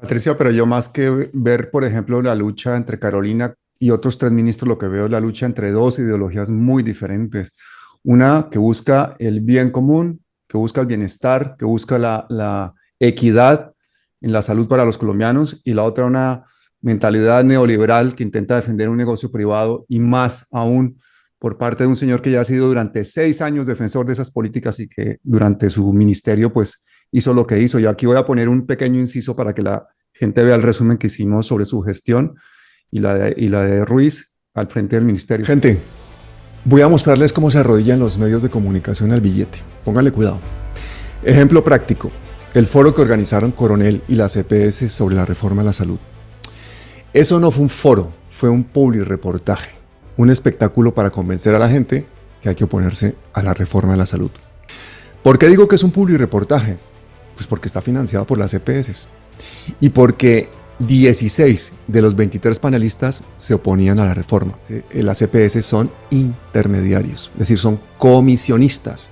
Patricia, pero yo más que ver, por ejemplo, la lucha entre Carolina y otros tres ministros, lo que veo es la lucha entre dos ideologías muy diferentes. Una que busca el bien común, que busca el bienestar, que busca la equidad en la salud para los colombianos, y la otra una mentalidad neoliberal que intenta defender un negocio privado, y más aún por parte de un señor que ya ha sido durante 6 años defensor de esas políticas y que durante su ministerio pues hizo lo que hizo. Y aquí voy a poner un pequeño inciso para que la gente vea el resumen que hicimos sobre su gestión y la de Ruiz al frente del ministerio. Gente, voy a mostrarles cómo se arrodillan los medios de comunicación al billete. Pónganle cuidado. Ejemplo práctico. El foro que organizaron Coronel y la CPS sobre la reforma a la salud. Eso no fue un foro, fue un publireportaje. Un espectáculo para convencer a la gente que hay que oponerse a la reforma de la salud. ¿Por qué digo que es un publireportaje? Pues porque está financiado por las EPS y porque 16 de los 23 panelistas se oponían a la reforma. Las EPS son intermediarios, es decir, son comisionistas.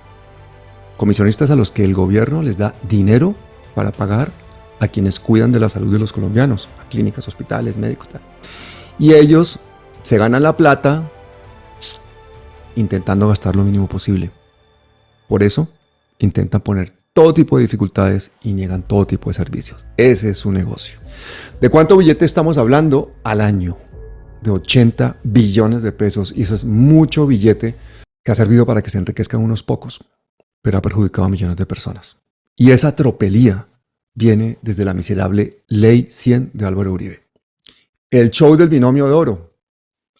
Comisionistas a los que el gobierno les da dinero para pagar a quienes cuidan de la salud de los colombianos, a clínicas, hospitales, médicos, tal. Y ellos se ganan la plata intentando gastar lo mínimo posible. Por eso intentan poner todo tipo de dificultades y niegan todo tipo de servicios. Ese es su negocio. ¿De cuánto billete estamos hablando? Al año. De 80 billones de pesos. Y eso es mucho billete que ha servido para que se enriquezcan unos pocos, pero ha perjudicado a millones de personas. Y esa tropelía viene desde la miserable Ley 100 de Álvaro Uribe. El show del binomio de oro.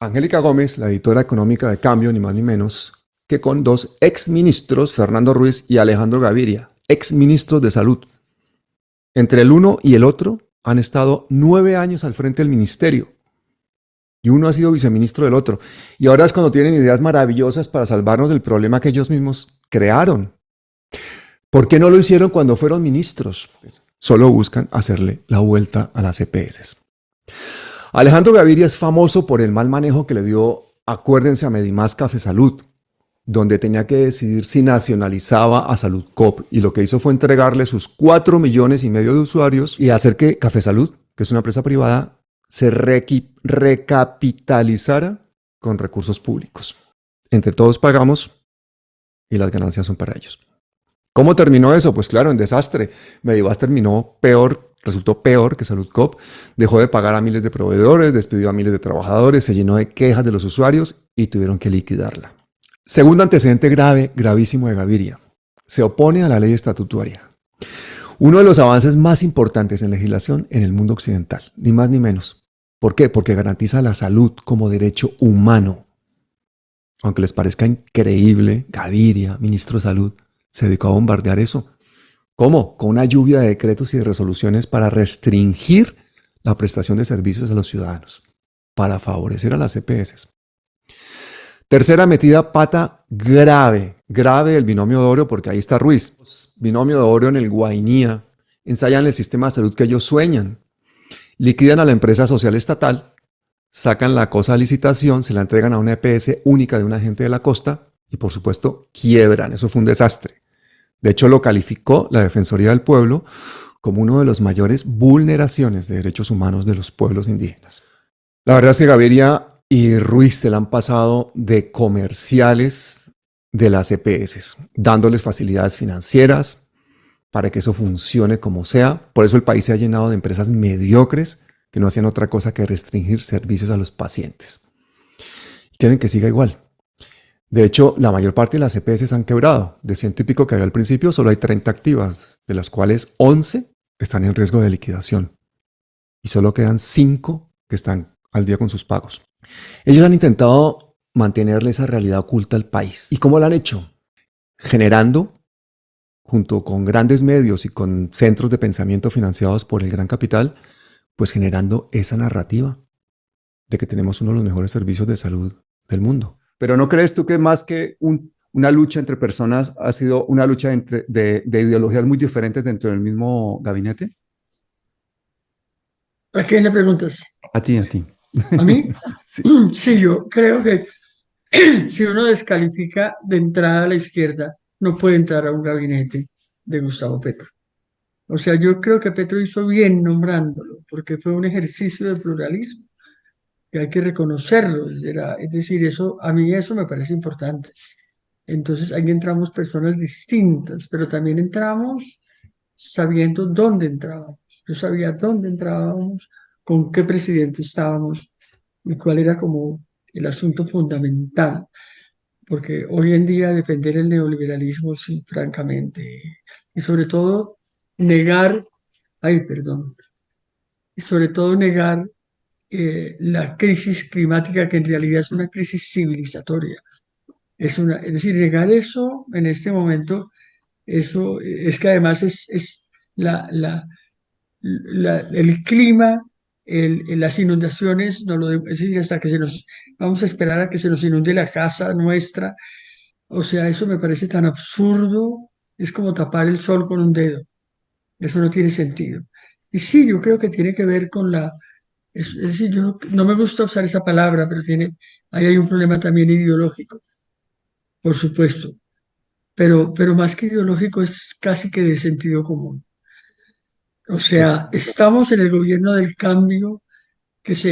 Angélica Gómez, la editora económica de Cambio, ni más ni menos que con dos exministros, Fernando Ruiz y Alejandro Gaviria, exministros de salud. Entre el uno y el otro han estado 9 años al frente del ministerio. Y uno ha sido viceministro del otro. Y ahora es cuando tienen ideas maravillosas para salvarnos del problema que ellos mismos crearon. ¿Por qué no lo hicieron cuando fueron ministros? Pues solo buscan hacerle la vuelta a las EPS. Alejandro Gaviria es famoso por el mal manejo que le dio, acuérdense, a Medimás Cafesalud, donde tenía que decidir si nacionalizaba a Saludcop, y lo que hizo fue entregarle sus 4,5 millones de usuarios y hacer que Cafesalud, que es una empresa privada, se recapitalizara con recursos públicos. Entre todos pagamos y las ganancias son para ellos. ¿Cómo terminó eso? Pues claro, en desastre. Medivás resultó peor que Saludcop, dejó de pagar a miles de proveedores, despidió a miles de trabajadores, se llenó de quejas de los usuarios y tuvieron que liquidarla. Segundo antecedente gravísimo de Gaviria. Se opone a la ley estatutaria. Uno de los avances más importantes en legislación en el mundo occidental, ni más ni menos. ¿Por qué? Porque garantiza la salud como derecho humano. Aunque les parezca increíble, Gaviria, ministro de Salud, se dedicó a bombardear eso. ¿Cómo? Con una lluvia de decretos y de resoluciones para restringir la prestación de servicios a los ciudadanos, para favorecer a las EPS. Tercera metida pata grave del binomio de oro, porque ahí está Ruiz. Binomio de oro en el Guainía. Ensayan el sistema de salud que ellos sueñan. Liquidan a la empresa social estatal, sacan la cosa a licitación, se la entregan a una EPS única de un agente de la costa y por supuesto quiebran. Eso fue un desastre. De hecho, lo calificó la Defensoría del Pueblo como uno de los mayores vulneraciones de derechos humanos de los pueblos indígenas. La verdad es que Gaviria y Ruiz se la han pasado de comerciales de las EPS, dándoles facilidades financieras para que eso funcione como sea. Por eso el país se ha llenado de empresas mediocres que no hacían otra cosa que restringir servicios a los pacientes. Y quieren que siga igual. De hecho, la mayor parte de las EPS han quebrado. De 100 y pico que había al principio, solo hay 30 activas, de las cuales 11 están en riesgo de liquidación. Y solo quedan 5 que están al día con sus pagos. Ellos han intentado mantenerle esa realidad oculta al país. ¿Y cómo lo han hecho? Generando, junto con grandes medios y con centros de pensamiento financiados por el gran capital, pues generando esa narrativa de que tenemos uno de los mejores servicios de salud del mundo. Pero ¿no crees tú que más que una lucha entre personas ha sido una lucha de ideologías muy diferentes dentro del mismo gabinete? ¿A quién le preguntas? A ti, a ti. ¿A mí? Sí. Sí, yo creo que si uno descalifica de entrada a la izquierda, no puede entrar a un gabinete de Gustavo Petro. O sea, yo creo que Petro hizo bien nombrándolo, porque fue un ejercicio de pluralismo que hay que reconocerlo. Es decir, eso, a mí eso me parece importante. Entonces ahí entramos personas distintas, pero también entramos sabiendo dónde entrábamos. Yo sabía dónde entrábamos, con qué presidente estábamos y cuál era como el asunto fundamental, porque hoy en día defender el neoliberalismo, sí, francamente, y sobre todo negar, ay, perdón, y sobre todo negar la crisis climática, que en realidad es una crisis civilizatoria. Es decir, negar eso en este momento, eso es que además es la, la, el clima, las inundaciones, es decir, hasta que vamos a esperar a que se nos inunde la casa nuestra. O sea, eso me parece tan absurdo, es como tapar el sol con un dedo, eso no tiene sentido. Y sí, yo creo que tiene que ver con es decir, yo no me gusta usar esa palabra, pero ahí hay un problema también ideológico, por supuesto, pero más que ideológico es casi que de sentido común. O sea, estamos en el gobierno del cambio es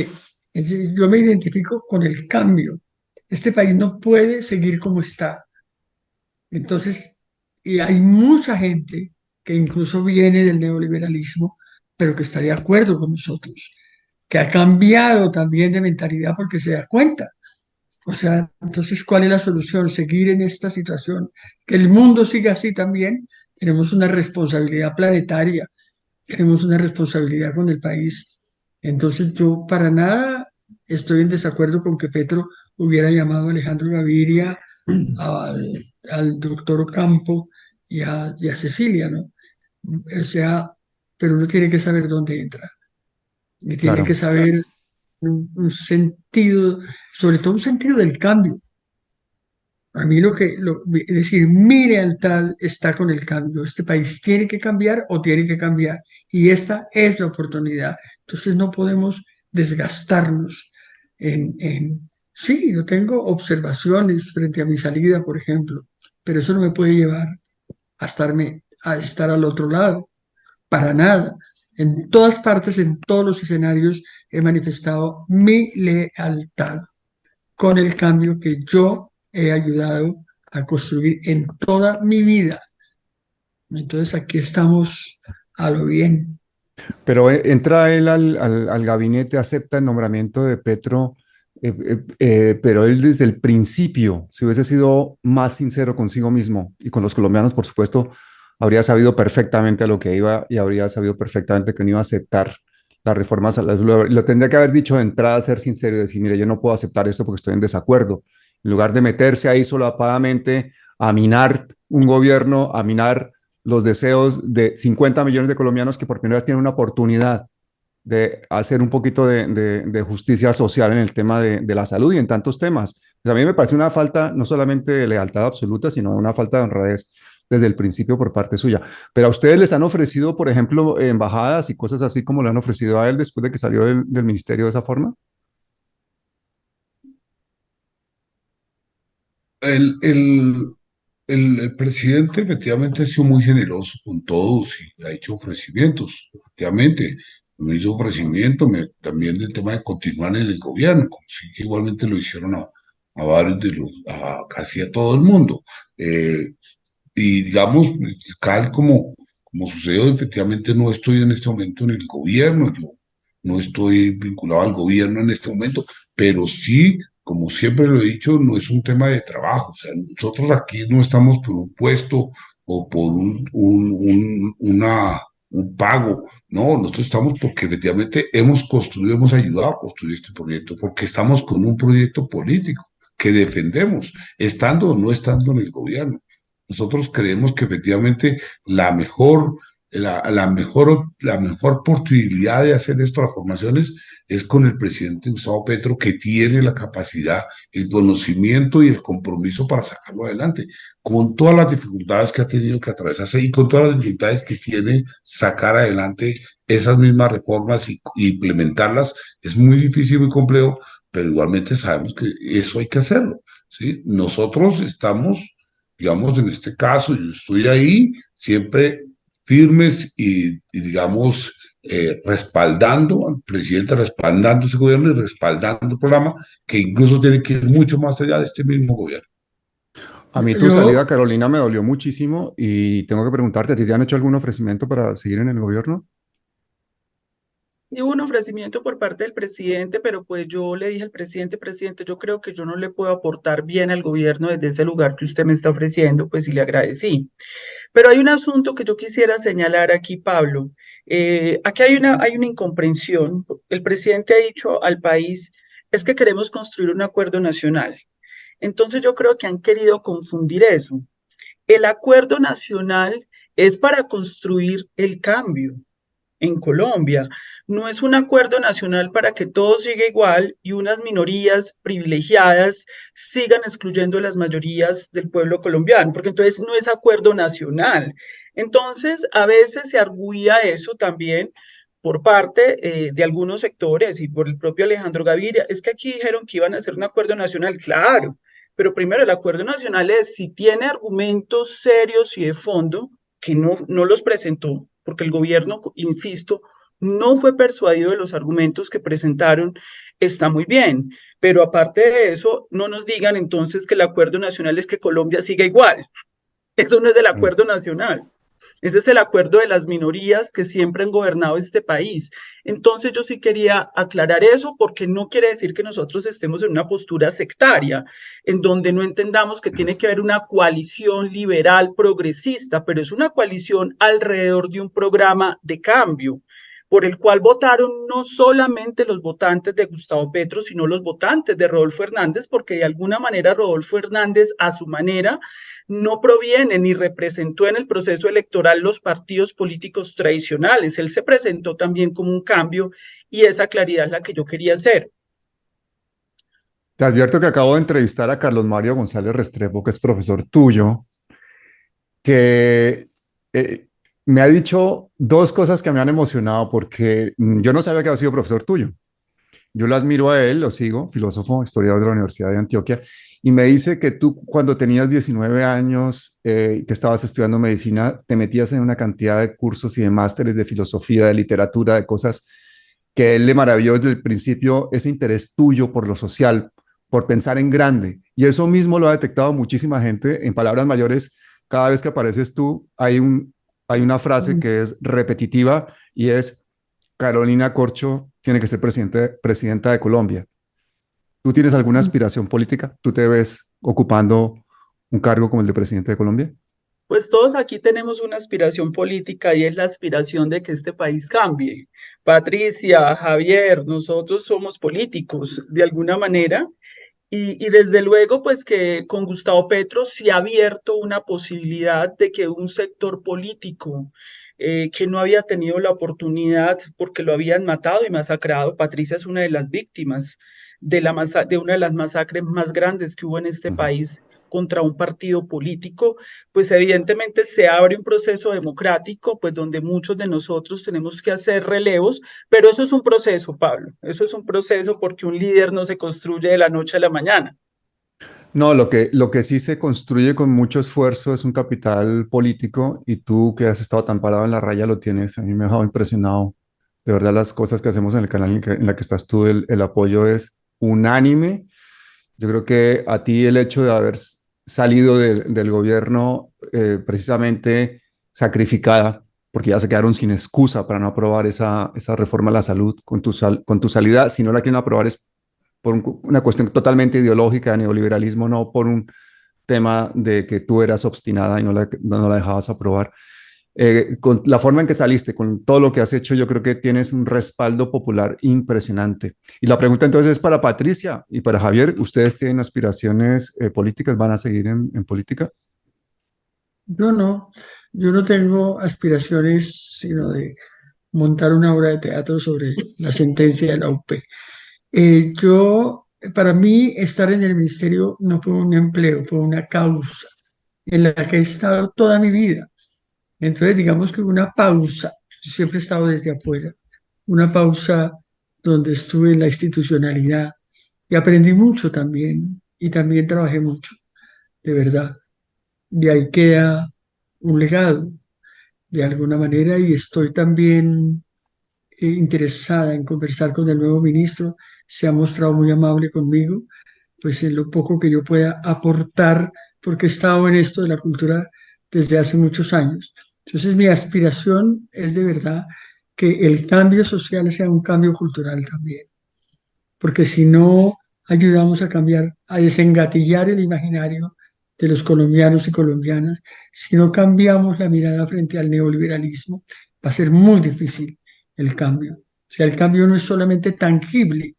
decir, yo me identifico con el cambio. Este país no puede seguir como está. Entonces, y hay mucha gente que incluso viene del neoliberalismo, pero que está de acuerdo con nosotros, que ha cambiado también de mentalidad porque se da cuenta. O sea, entonces, ¿cuál es la solución? Seguir en esta situación, que el mundo siga así también. Tenemos una responsabilidad planetaria, tenemos una responsabilidad con el país. Entonces, yo para nada estoy en desacuerdo con que Petro hubiera llamado a Alejandro Gaviria, al, al doctor Ocampo y a Cecilia, ¿no? O sea, pero uno tiene que saber dónde entra y tiene que Claro. saber un sentido, sobre todo un sentido del cambio. A mí es decir, mi lealtad está con el cambio. Este país tiene que cambiar o tiene que cambiar. Y esta es la oportunidad. Entonces no podemos desgastarnos sí, yo tengo observaciones frente a mi salida, por ejemplo, pero eso no me puede llevar a estar al otro lado, para nada. En todas partes, en todos los escenarios, he manifestado mi lealtad con el cambio que yo he ayudado a construir en toda mi vida. Entonces aquí estamos a lo bien. Pero entra él al gabinete, acepta el nombramiento de Petro, pero él desde el principio, si hubiese sido más sincero consigo mismo y con los colombianos, por supuesto, habría sabido perfectamente a lo que iba y habría sabido perfectamente que no iba a aceptar las reformas. Lo tendría que haber dicho de entrada, ser sincero y decir, mire, yo no puedo aceptar esto porque estoy en desacuerdo. En lugar de meterse ahí solapadamente a minar un gobierno, a minar los deseos de 50 millones de colombianos que por primera vez tienen una oportunidad de hacer un poquito de justicia social en el tema de la salud y en tantos temas. Pues a mí me parece una falta no solamente de lealtad absoluta, sino una falta de honradez desde el principio por parte suya. Pero a ustedes les han ofrecido, por ejemplo, embajadas y cosas así como le han ofrecido a él después de que salió del ministerio de esa forma. El, el, el presidente efectivamente ha sido muy generoso con todos y ha hecho ofrecimientos, efectivamente. Me hizo ofrecimiento también del tema de continuar en el gobierno, como sí que igualmente lo hicieron a varios casi a todo el mundo. Y digamos, tal como sucedió, efectivamente no estoy en este momento en el gobierno. Yo no estoy vinculado al gobierno en este momento, pero sí, como siempre lo he dicho, no es un tema de trabajo. O sea, nosotros aquí no estamos por un puesto o por un pago. No, nosotros estamos porque efectivamente hemos construido, hemos ayudado a construir este proyecto, porque estamos con un proyecto político que defendemos, estando o no estando en el gobierno. Nosotros creemos que efectivamente la mejor posibilidad de hacer estas transformaciones es con el presidente Gustavo Petro, que tiene la capacidad, el conocimiento y el compromiso para sacarlo adelante, con todas las dificultades que ha tenido que atravesarse y con todas las dificultades que tiene sacar adelante esas mismas reformas y implementarlas. Es muy difícil, muy complejo, pero igualmente sabemos que eso hay que hacerlo, ¿sí? Nosotros estamos, digamos, en este caso, yo estoy ahí siempre firmes y digamos, respaldando al presidente, respaldando ese gobierno y respaldando el programa, que incluso tiene que ir mucho más allá de este mismo gobierno. A mí tu salida, Yo, Carolina, me dolió muchísimo y tengo que preguntarte, ¿a ti te han hecho algún ofrecimiento para seguir en el gobierno? Y hubo un ofrecimiento por parte del presidente, pero pues yo le dije al presidente, presidente, yo creo que yo no le puedo aportar bien al gobierno desde ese lugar que usted me está ofreciendo, pues sí le agradecí. Pero hay un asunto que yo quisiera señalar aquí, Pablo. Aquí hay una incomprensión. El presidente ha dicho al país, es que queremos construir un acuerdo nacional. Entonces yo creo que han querido confundir eso. El acuerdo nacional es para construir el cambio en Colombia. No es un acuerdo nacional para que todo siga igual y unas minorías privilegiadas sigan excluyendo a las mayorías del pueblo colombiano, porque entonces no es acuerdo nacional. Entonces, a veces se arguía eso también por parte de algunos sectores y por el propio Alejandro Gaviria. Es que aquí dijeron que iban a hacer un acuerdo nacional, claro, pero primero el acuerdo nacional es si tiene argumentos serios y de fondo, que no los presentó, porque el gobierno, insisto, no fue persuadido de los argumentos que presentaron, está muy bien. Pero aparte de eso, no nos digan entonces que el acuerdo nacional es que Colombia siga igual. Eso no es el Mm. acuerdo nacional. Ese es el acuerdo de las minorías que siempre han gobernado este país. Entonces yo sí quería aclarar eso porque no quiere decir que nosotros estemos en una postura sectaria, en donde no entendamos que tiene que haber una coalición liberal progresista, pero es una coalición alrededor de un programa de cambio por el cual votaron no solamente los votantes de Gustavo Petro, sino los votantes de Rodolfo Hernández, porque de alguna manera Rodolfo Hernández, a su manera, no proviene ni representó en el proceso electoral los partidos políticos tradicionales. Él se presentó también como un cambio y esa claridad es la que yo quería hacer. Te advierto que acabo de entrevistar a Carlos Mario González Restrepo, que es profesor tuyo, que me ha dicho dos cosas que me han emocionado porque yo no sabía que había sido profesor tuyo. Yo lo admiro a él, lo sigo, filósofo, historiador de la Universidad de Antioquia, y me dice que tú cuando tenías 19 años, que estabas estudiando medicina, te metías en una cantidad de cursos y de másteres de filosofía, de literatura, de cosas que a él le maravilló desde el principio, ese interés tuyo por lo social, por pensar en grande. Y eso mismo lo ha detectado muchísima gente. En palabras mayores, cada vez que apareces tú, hay una frase que es repetitiva y es Carolina Corcho tiene que ser presidenta de Colombia. ¿Tú tienes alguna aspiración política? ¿Tú te ves ocupando un cargo como el de presidente de Colombia? Pues todos aquí tenemos una aspiración política y es la aspiración de que este país cambie. Patricia, Javier, nosotros somos políticos de alguna manera y desde luego, pues que con Gustavo Petro se ha abierto una posibilidad de que un sector político que no había tenido la oportunidad porque lo habían matado y masacrado, Patricia es una de las víctimas de una de las masacres más grandes que hubo en este Uh -huh. país contra un partido político, pues evidentemente se abre un proceso democrático, pues donde muchos de nosotros tenemos que hacer relevos, pero eso es un proceso, Pablo, eso es un proceso porque un líder no se construye de la noche a la mañana. No, lo que sí se construye con mucho esfuerzo es un capital político y tú que has estado tan parado en la raya lo tienes. A mí me ha dejado impresionado. De verdad, las cosas que hacemos en el canal en la que estás tú, el apoyo es unánime. Yo creo que a ti el hecho de haber salido del gobierno precisamente sacrificada porque ya se quedaron sin excusa para no aprobar esa reforma a la salud con tu salida. Si no la quieren aprobar es por una cuestión totalmente ideológica de neoliberalismo, no por un tema de que tú eras obstinada y no la dejabas aprobar. Con la forma en que saliste, con todo lo que has hecho, yo creo que tienes un respaldo popular impresionante. Y la pregunta entonces es para Patricia y para Javier. ¿Ustedes tienen aspiraciones políticas? ¿Van a seguir en política? Yo no, yo no tengo aspiraciones sino de montar una obra de teatro sobre la sentencia de la UP. Para mí, estar en el ministerio no fue un empleo, fue una causa en la que he estado toda mi vida. Entonces, digamos que una pausa, yo siempre he estado desde afuera, una pausa donde estuve en la institucionalidad y aprendí mucho también, y también trabajé mucho, de verdad. Y ahí queda un legado, de alguna manera, y estoy también interesada en conversar con el nuevo ministro. Se ha mostrado muy amable conmigo, pues en lo poco que yo pueda aportar, porque he estado en esto de la cultura desde hace muchos años. Entonces, mi aspiración es de verdad que el cambio social sea un cambio cultural también, porque si no ayudamos a cambiar, a desengatillar el imaginario de los colombianos y colombianas, si no cambiamos la mirada frente al neoliberalismo, va a ser muy difícil el cambio. O sea, el cambio no es solamente tangible,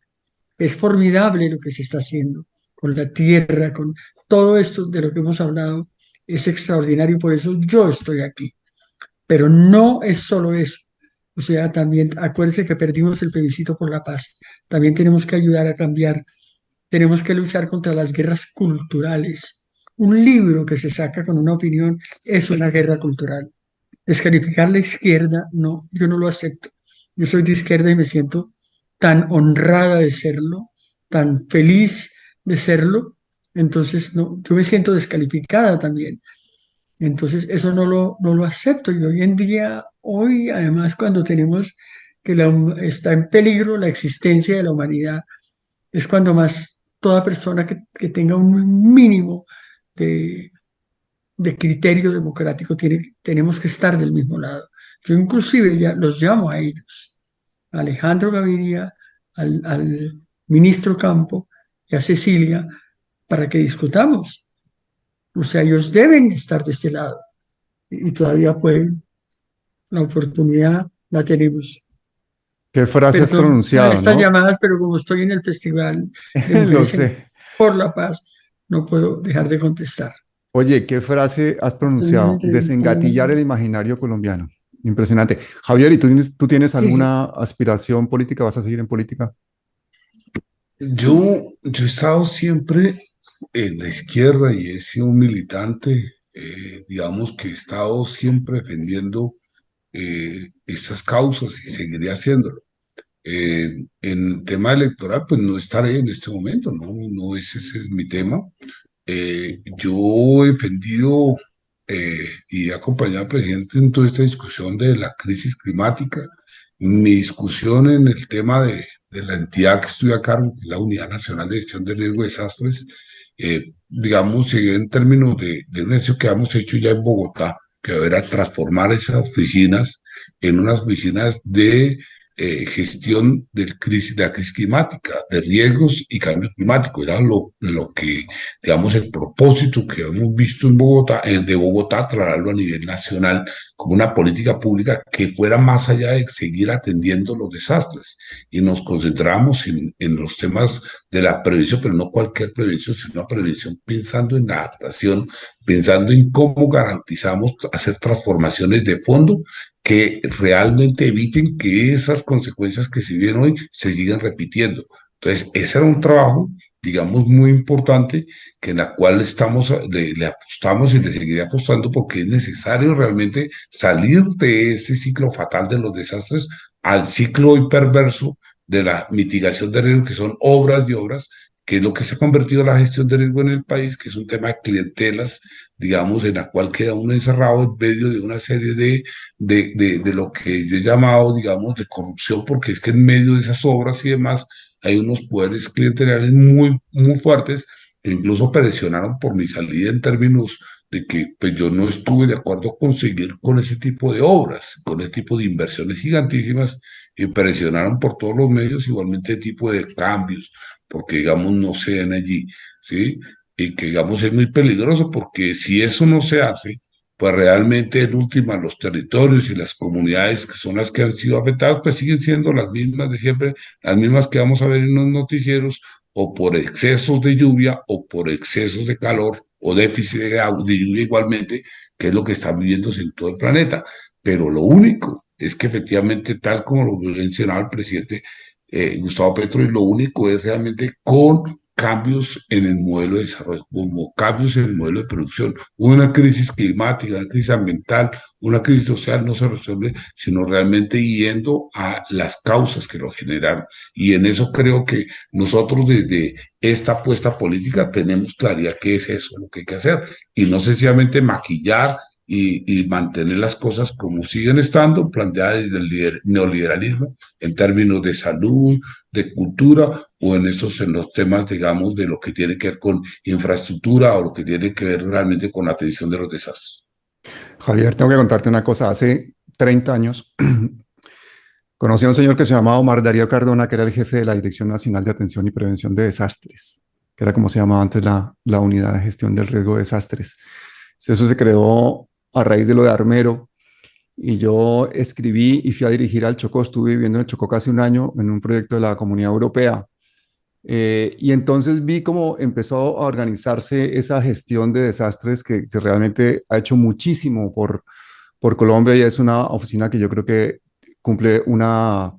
es formidable lo que se está haciendo con la tierra, con todo esto de lo que hemos hablado, es extraordinario, por eso yo estoy aquí. Pero no es solo eso. O sea, también acuérdense que perdimos el plebiscito por la paz. También tenemos que ayudar a cambiar, tenemos que luchar contra las guerras culturales. Un libro que se saca con una opinión es una guerra cultural. Descalificar la izquierda, no, yo no lo acepto. Yo soy de izquierda y me siento tan honrada de serlo, tan feliz de serlo. Entonces, no, yo me siento descalificada también. Entonces, eso no lo acepto. Y hoy en día, hoy además, cuando tenemos que está en peligro la existencia de la humanidad, es cuando más toda persona que tenga un mínimo de, de criterio democrático tenemos que estar del mismo lado. Yo inclusive ya los llamo a ellos, a Alejandro Gaviria, al ministro Campo y a Cecilia, para que discutamos. O sea, ellos deben estar de este lado y todavía pueden. La oportunidad la tenemos. ¿Qué frase has Perdón a pronunciado, estas no? llamadas, pero como estoy en el Festival de Lo Mujeres sé. por la Paz, no puedo dejar de contestar. Oye, ¿qué frase has Estoy en una pronunciado? entrevista. Desengatillar el imaginario colombiano. Impresionante. Javier, ¿y tú tienes Sí, sí. alguna aspiración política? ¿Vas a seguir en política? Yo he estado siempre en la izquierda y he sido un militante, digamos que he estado siempre defendiendo estas causas y seguiré haciéndolo. En tema electoral, pues no estaré en este momento, no ese es mi tema. Yo he defendido y he acompañado al presidente en toda esta discusión de la crisis climática, mi discusión en el tema de la entidad que estoy a cargo, que es la Unidad Nacional de Gestión de Riesgo de Desastres, digamos, en términos de un ejercicio que hemos hecho ya en Bogotá, que era transformar esas oficinas en unas oficinas de gestión de la crisis climática, de riesgos y cambio climático. Era lo que, digamos, el propósito que hemos visto en Bogotá, el de Bogotá, trasladarlo a nivel nacional como una política pública que fuera más allá de seguir atendiendo los desastres. Y nos concentramos en los temas de la prevención, pero no cualquier prevención, sino una prevención pensando en la adaptación, pensando en cómo garantizamos hacer transformaciones de fondo que realmente eviten que esas consecuencias que se vienen hoy se sigan repitiendo. Entonces, ese era un trabajo, digamos, muy importante, que en la cual le apostamos y le seguiré apostando porque es necesario realmente salir de ese ciclo fatal de los desastres al ciclo hoy perverso de la mitigación de riesgos, que son obras y obras, que es lo que se ha convertido en la gestión de riesgo en el país, que es un tema de clientelas, digamos, en la cual queda uno encerrado en medio de una serie de lo que yo he llamado, digamos, de corrupción, porque es que en medio de esas obras y demás hay unos poderes clientelares muy, muy fuertes que incluso presionaron por mi salida en términos de que pues yo no estuve de acuerdo con seguir con ese tipo de obras, con ese tipo de inversiones gigantísimas, y presionaron por todos los medios igualmente tipo de cambios, porque digamos no se den allí, ¿sí? Y que digamos es muy peligroso porque si eso no se hace, pues realmente en última los territorios y las comunidades que son las que han sido afectadas, pues siguen siendo las mismas de siempre, las mismas que vamos a ver en los noticieros, o por excesos de lluvia, o por excesos de calor, o déficit de lluvia igualmente, que es lo que está viviéndose en todo el planeta. Pero lo único es que efectivamente, tal como lo mencionaba el presidente Gustavo Petro, y lo único es realmente con cambios en el modelo de desarrollo, como cambios en el modelo de producción. Una crisis climática, una crisis ambiental, una crisis social no se resuelve sino realmente yendo a las causas que lo generaron. Y en eso creo que nosotros desde esta apuesta política tenemos claridad que es eso lo que hay que hacer y no sencillamente maquillar y mantener las cosas como siguen estando, planteadas desde el neoliberalismo en términos de salud, de cultura o en los temas, digamos, de lo que tiene que ver con infraestructura o lo que tiene que ver realmente con la atención de los desastres. Javier, tengo que contarte una cosa. Hace 30 años conocí a un señor que se llamaba Omar Darío Cardona, que era el jefe de la Dirección Nacional de Atención y Prevención de Desastres, que era como se llamaba antes la Unidad de Gestión del Riesgo de Desastres. Eso se creó a raíz de lo de Armero, y yo escribí y fui a dirigir al Chocó. Estuve viviendo en el Chocó casi un año en un proyecto de la Comunidad Europea. Y entonces vi cómo empezó a organizarse esa gestión de desastres que realmente ha hecho muchísimo por Colombia, y es una oficina que yo creo que cumple una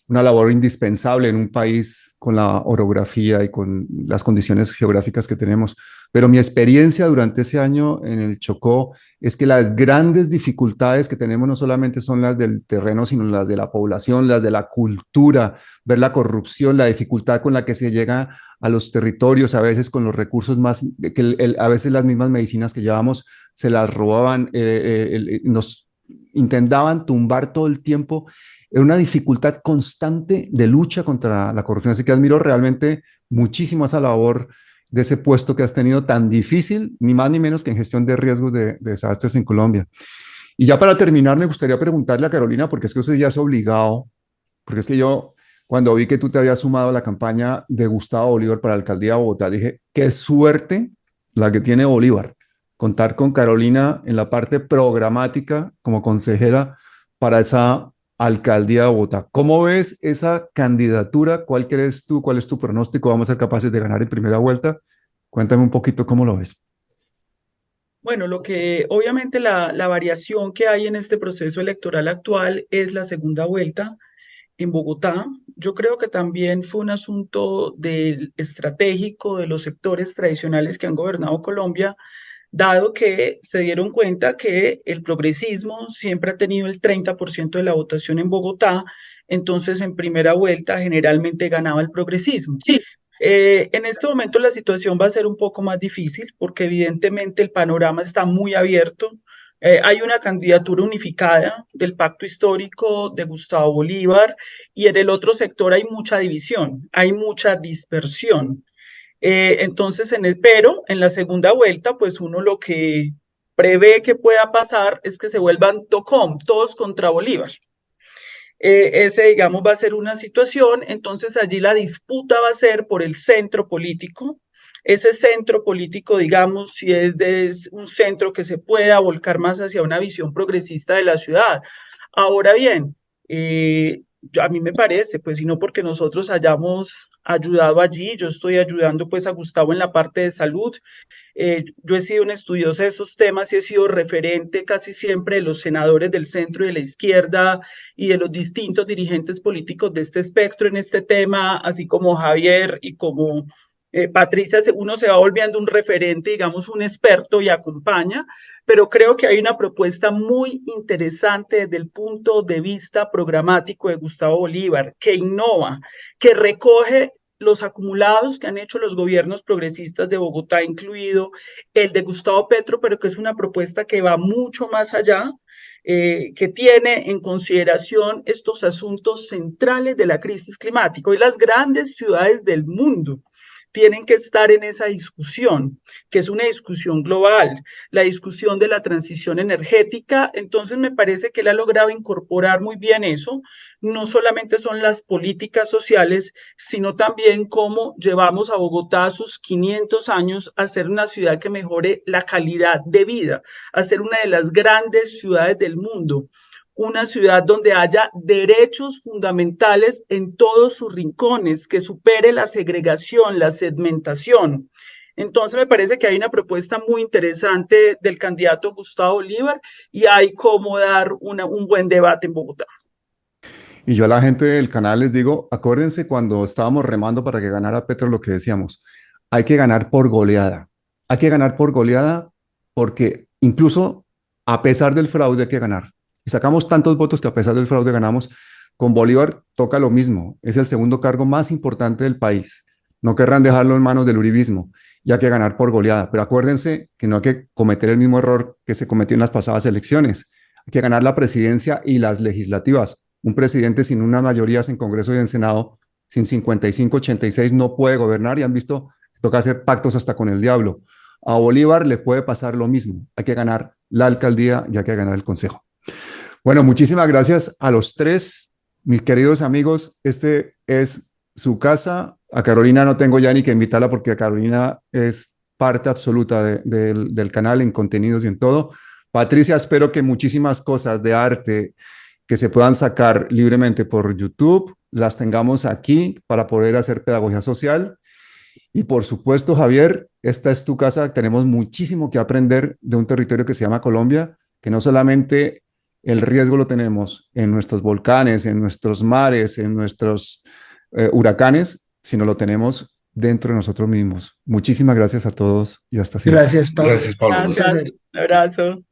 labor indispensable en un país con la orografía y con las condiciones geográficas que tenemos. Pero mi experiencia durante ese año en el Chocó es que las grandes dificultades que tenemos no solamente son las del terreno, sino las de la población, las de la cultura, ver la corrupción, la dificultad con la que se llega a los territorios, a veces con los recursos más, a veces las mismas medicinas que llevamos se las robaban, nos intentaban tumbar todo el tiempo. Era una dificultad constante de lucha contra la corrupción. Así que admiro realmente muchísimo esa labor de ese puesto que has tenido tan difícil, ni más ni menos que en gestión de riesgos de desastres en Colombia. Y ya para terminar, me gustaría preguntarle a Carolina, porque es que usted ya es obligado, porque es que yo, cuando vi que tú te habías sumado a la campaña de Gustavo Bolívar para la alcaldía de Bogotá, dije, qué suerte la que tiene Bolívar, contar con Carolina en la parte programática como consejera para esa alcaldía de Bogotá. ¿Cómo ves esa candidatura? ¿Cuál crees tú? ¿Cuál es tu pronóstico? ¿Vamos a ser capaces de ganar en primera vuelta? Cuéntame un poquito cómo lo ves. Bueno, lo que obviamente la variación que hay en este proceso electoral actual es la segunda vuelta en Bogotá. Yo creo que también fue un asunto estratégico de los sectores tradicionales que han gobernado Colombia, dado que se dieron cuenta que el progresismo siempre ha tenido el 30% de la votación en Bogotá, entonces en primera vuelta generalmente ganaba el progresismo. Sí. En este momento la situación va a ser un poco más difícil porque evidentemente el panorama está muy abierto. Hay una candidatura unificada del pacto histórico de Gustavo Bolívar y en el otro sector hay mucha división, hay mucha dispersión. Entonces, pero en la segunda vuelta, pues uno lo que prevé que pueda pasar es que se vuelvan TOCOM, todos contra Bolívar. Ese, digamos, va a ser una situación, entonces allí la disputa va a ser por el centro político. Ese centro político, digamos, si es de un centro que se pueda volcar más hacia una visión progresista de la ciudad. Ahora bien, a mí me parece, pues, y no porque nosotros hayamos ayudado allí, yo estoy ayudando pues a Gustavo en la parte de salud. Yo he sido un estudioso de esos temas y he sido referente casi siempre de los senadores del centro y de la izquierda y de los distintos dirigentes políticos de este espectro en este tema, así como Javier y como Patricia, uno se va volviendo un referente, digamos, un experto y acompaña, pero creo que hay una propuesta muy interesante desde el punto de vista programático de Gustavo Bolívar, que innova, que recoge los acumulados que han hecho los gobiernos progresistas de Bogotá, incluido el de Gustavo Petro, pero que es una propuesta que va mucho más allá, que tiene en consideración estos asuntos centrales de la crisis climática. Hoy las grandes ciudades del mundo tienen que estar en esa discusión, que es una discusión global, la discusión de la transición energética. Entonces me parece que él ha logrado incorporar muy bien eso. No solamente son las políticas sociales, sino también cómo llevamos a Bogotá a sus 500 años a ser una ciudad que mejore la calidad de vida, a ser una de las grandes ciudades del mundo, una ciudad donde haya derechos fundamentales en todos sus rincones, que supere la segregación, la segmentación. Entonces me parece que hay una propuesta muy interesante del candidato Gustavo Bolívar y hay cómo dar un buen debate en Bogotá. Y yo a la gente del canal les digo, acuérdense cuando estábamos remando para que ganara Petro lo que decíamos, hay que ganar por goleada. Hay que ganar por goleada porque incluso a pesar del fraude hay que ganar. Y sacamos tantos votos que a pesar del fraude ganamos. Con Bolívar toca lo mismo. Es el segundo cargo más importante del país. No querrán dejarlo en manos del uribismo y hay que ganar por goleada. Pero acuérdense que no hay que cometer el mismo error que se cometió en las pasadas elecciones. Hay que ganar la presidencia y las legislativas. Un presidente sin unas mayorías en Congreso y en Senado, sin 55, 86, no puede gobernar y han visto que toca hacer pactos hasta con el diablo. A Bolívar le puede pasar lo mismo. Hay que ganar la alcaldía y hay que ganar el consejo. Bueno, muchísimas gracias a los tres, mis queridos amigos. Este es su casa. A Carolina no tengo ya ni que invitarla porque Carolina es parte absoluta del canal en contenidos y en todo. Patricia, espero que muchísimas cosas de arte que se puedan sacar libremente por YouTube las tengamos aquí para poder hacer pedagogía social. Y por supuesto, Javier, esta es tu casa. Tenemos muchísimo que aprender de un territorio que se llama Colombia, que no solamente el riesgo lo tenemos en nuestros volcanes, en nuestros mares, en nuestros huracanes, sino lo tenemos dentro de nosotros mismos. Muchísimas gracias a todos y hasta siempre. Gracias, Pablo. Gracias, Pablo. Gracias, un abrazo.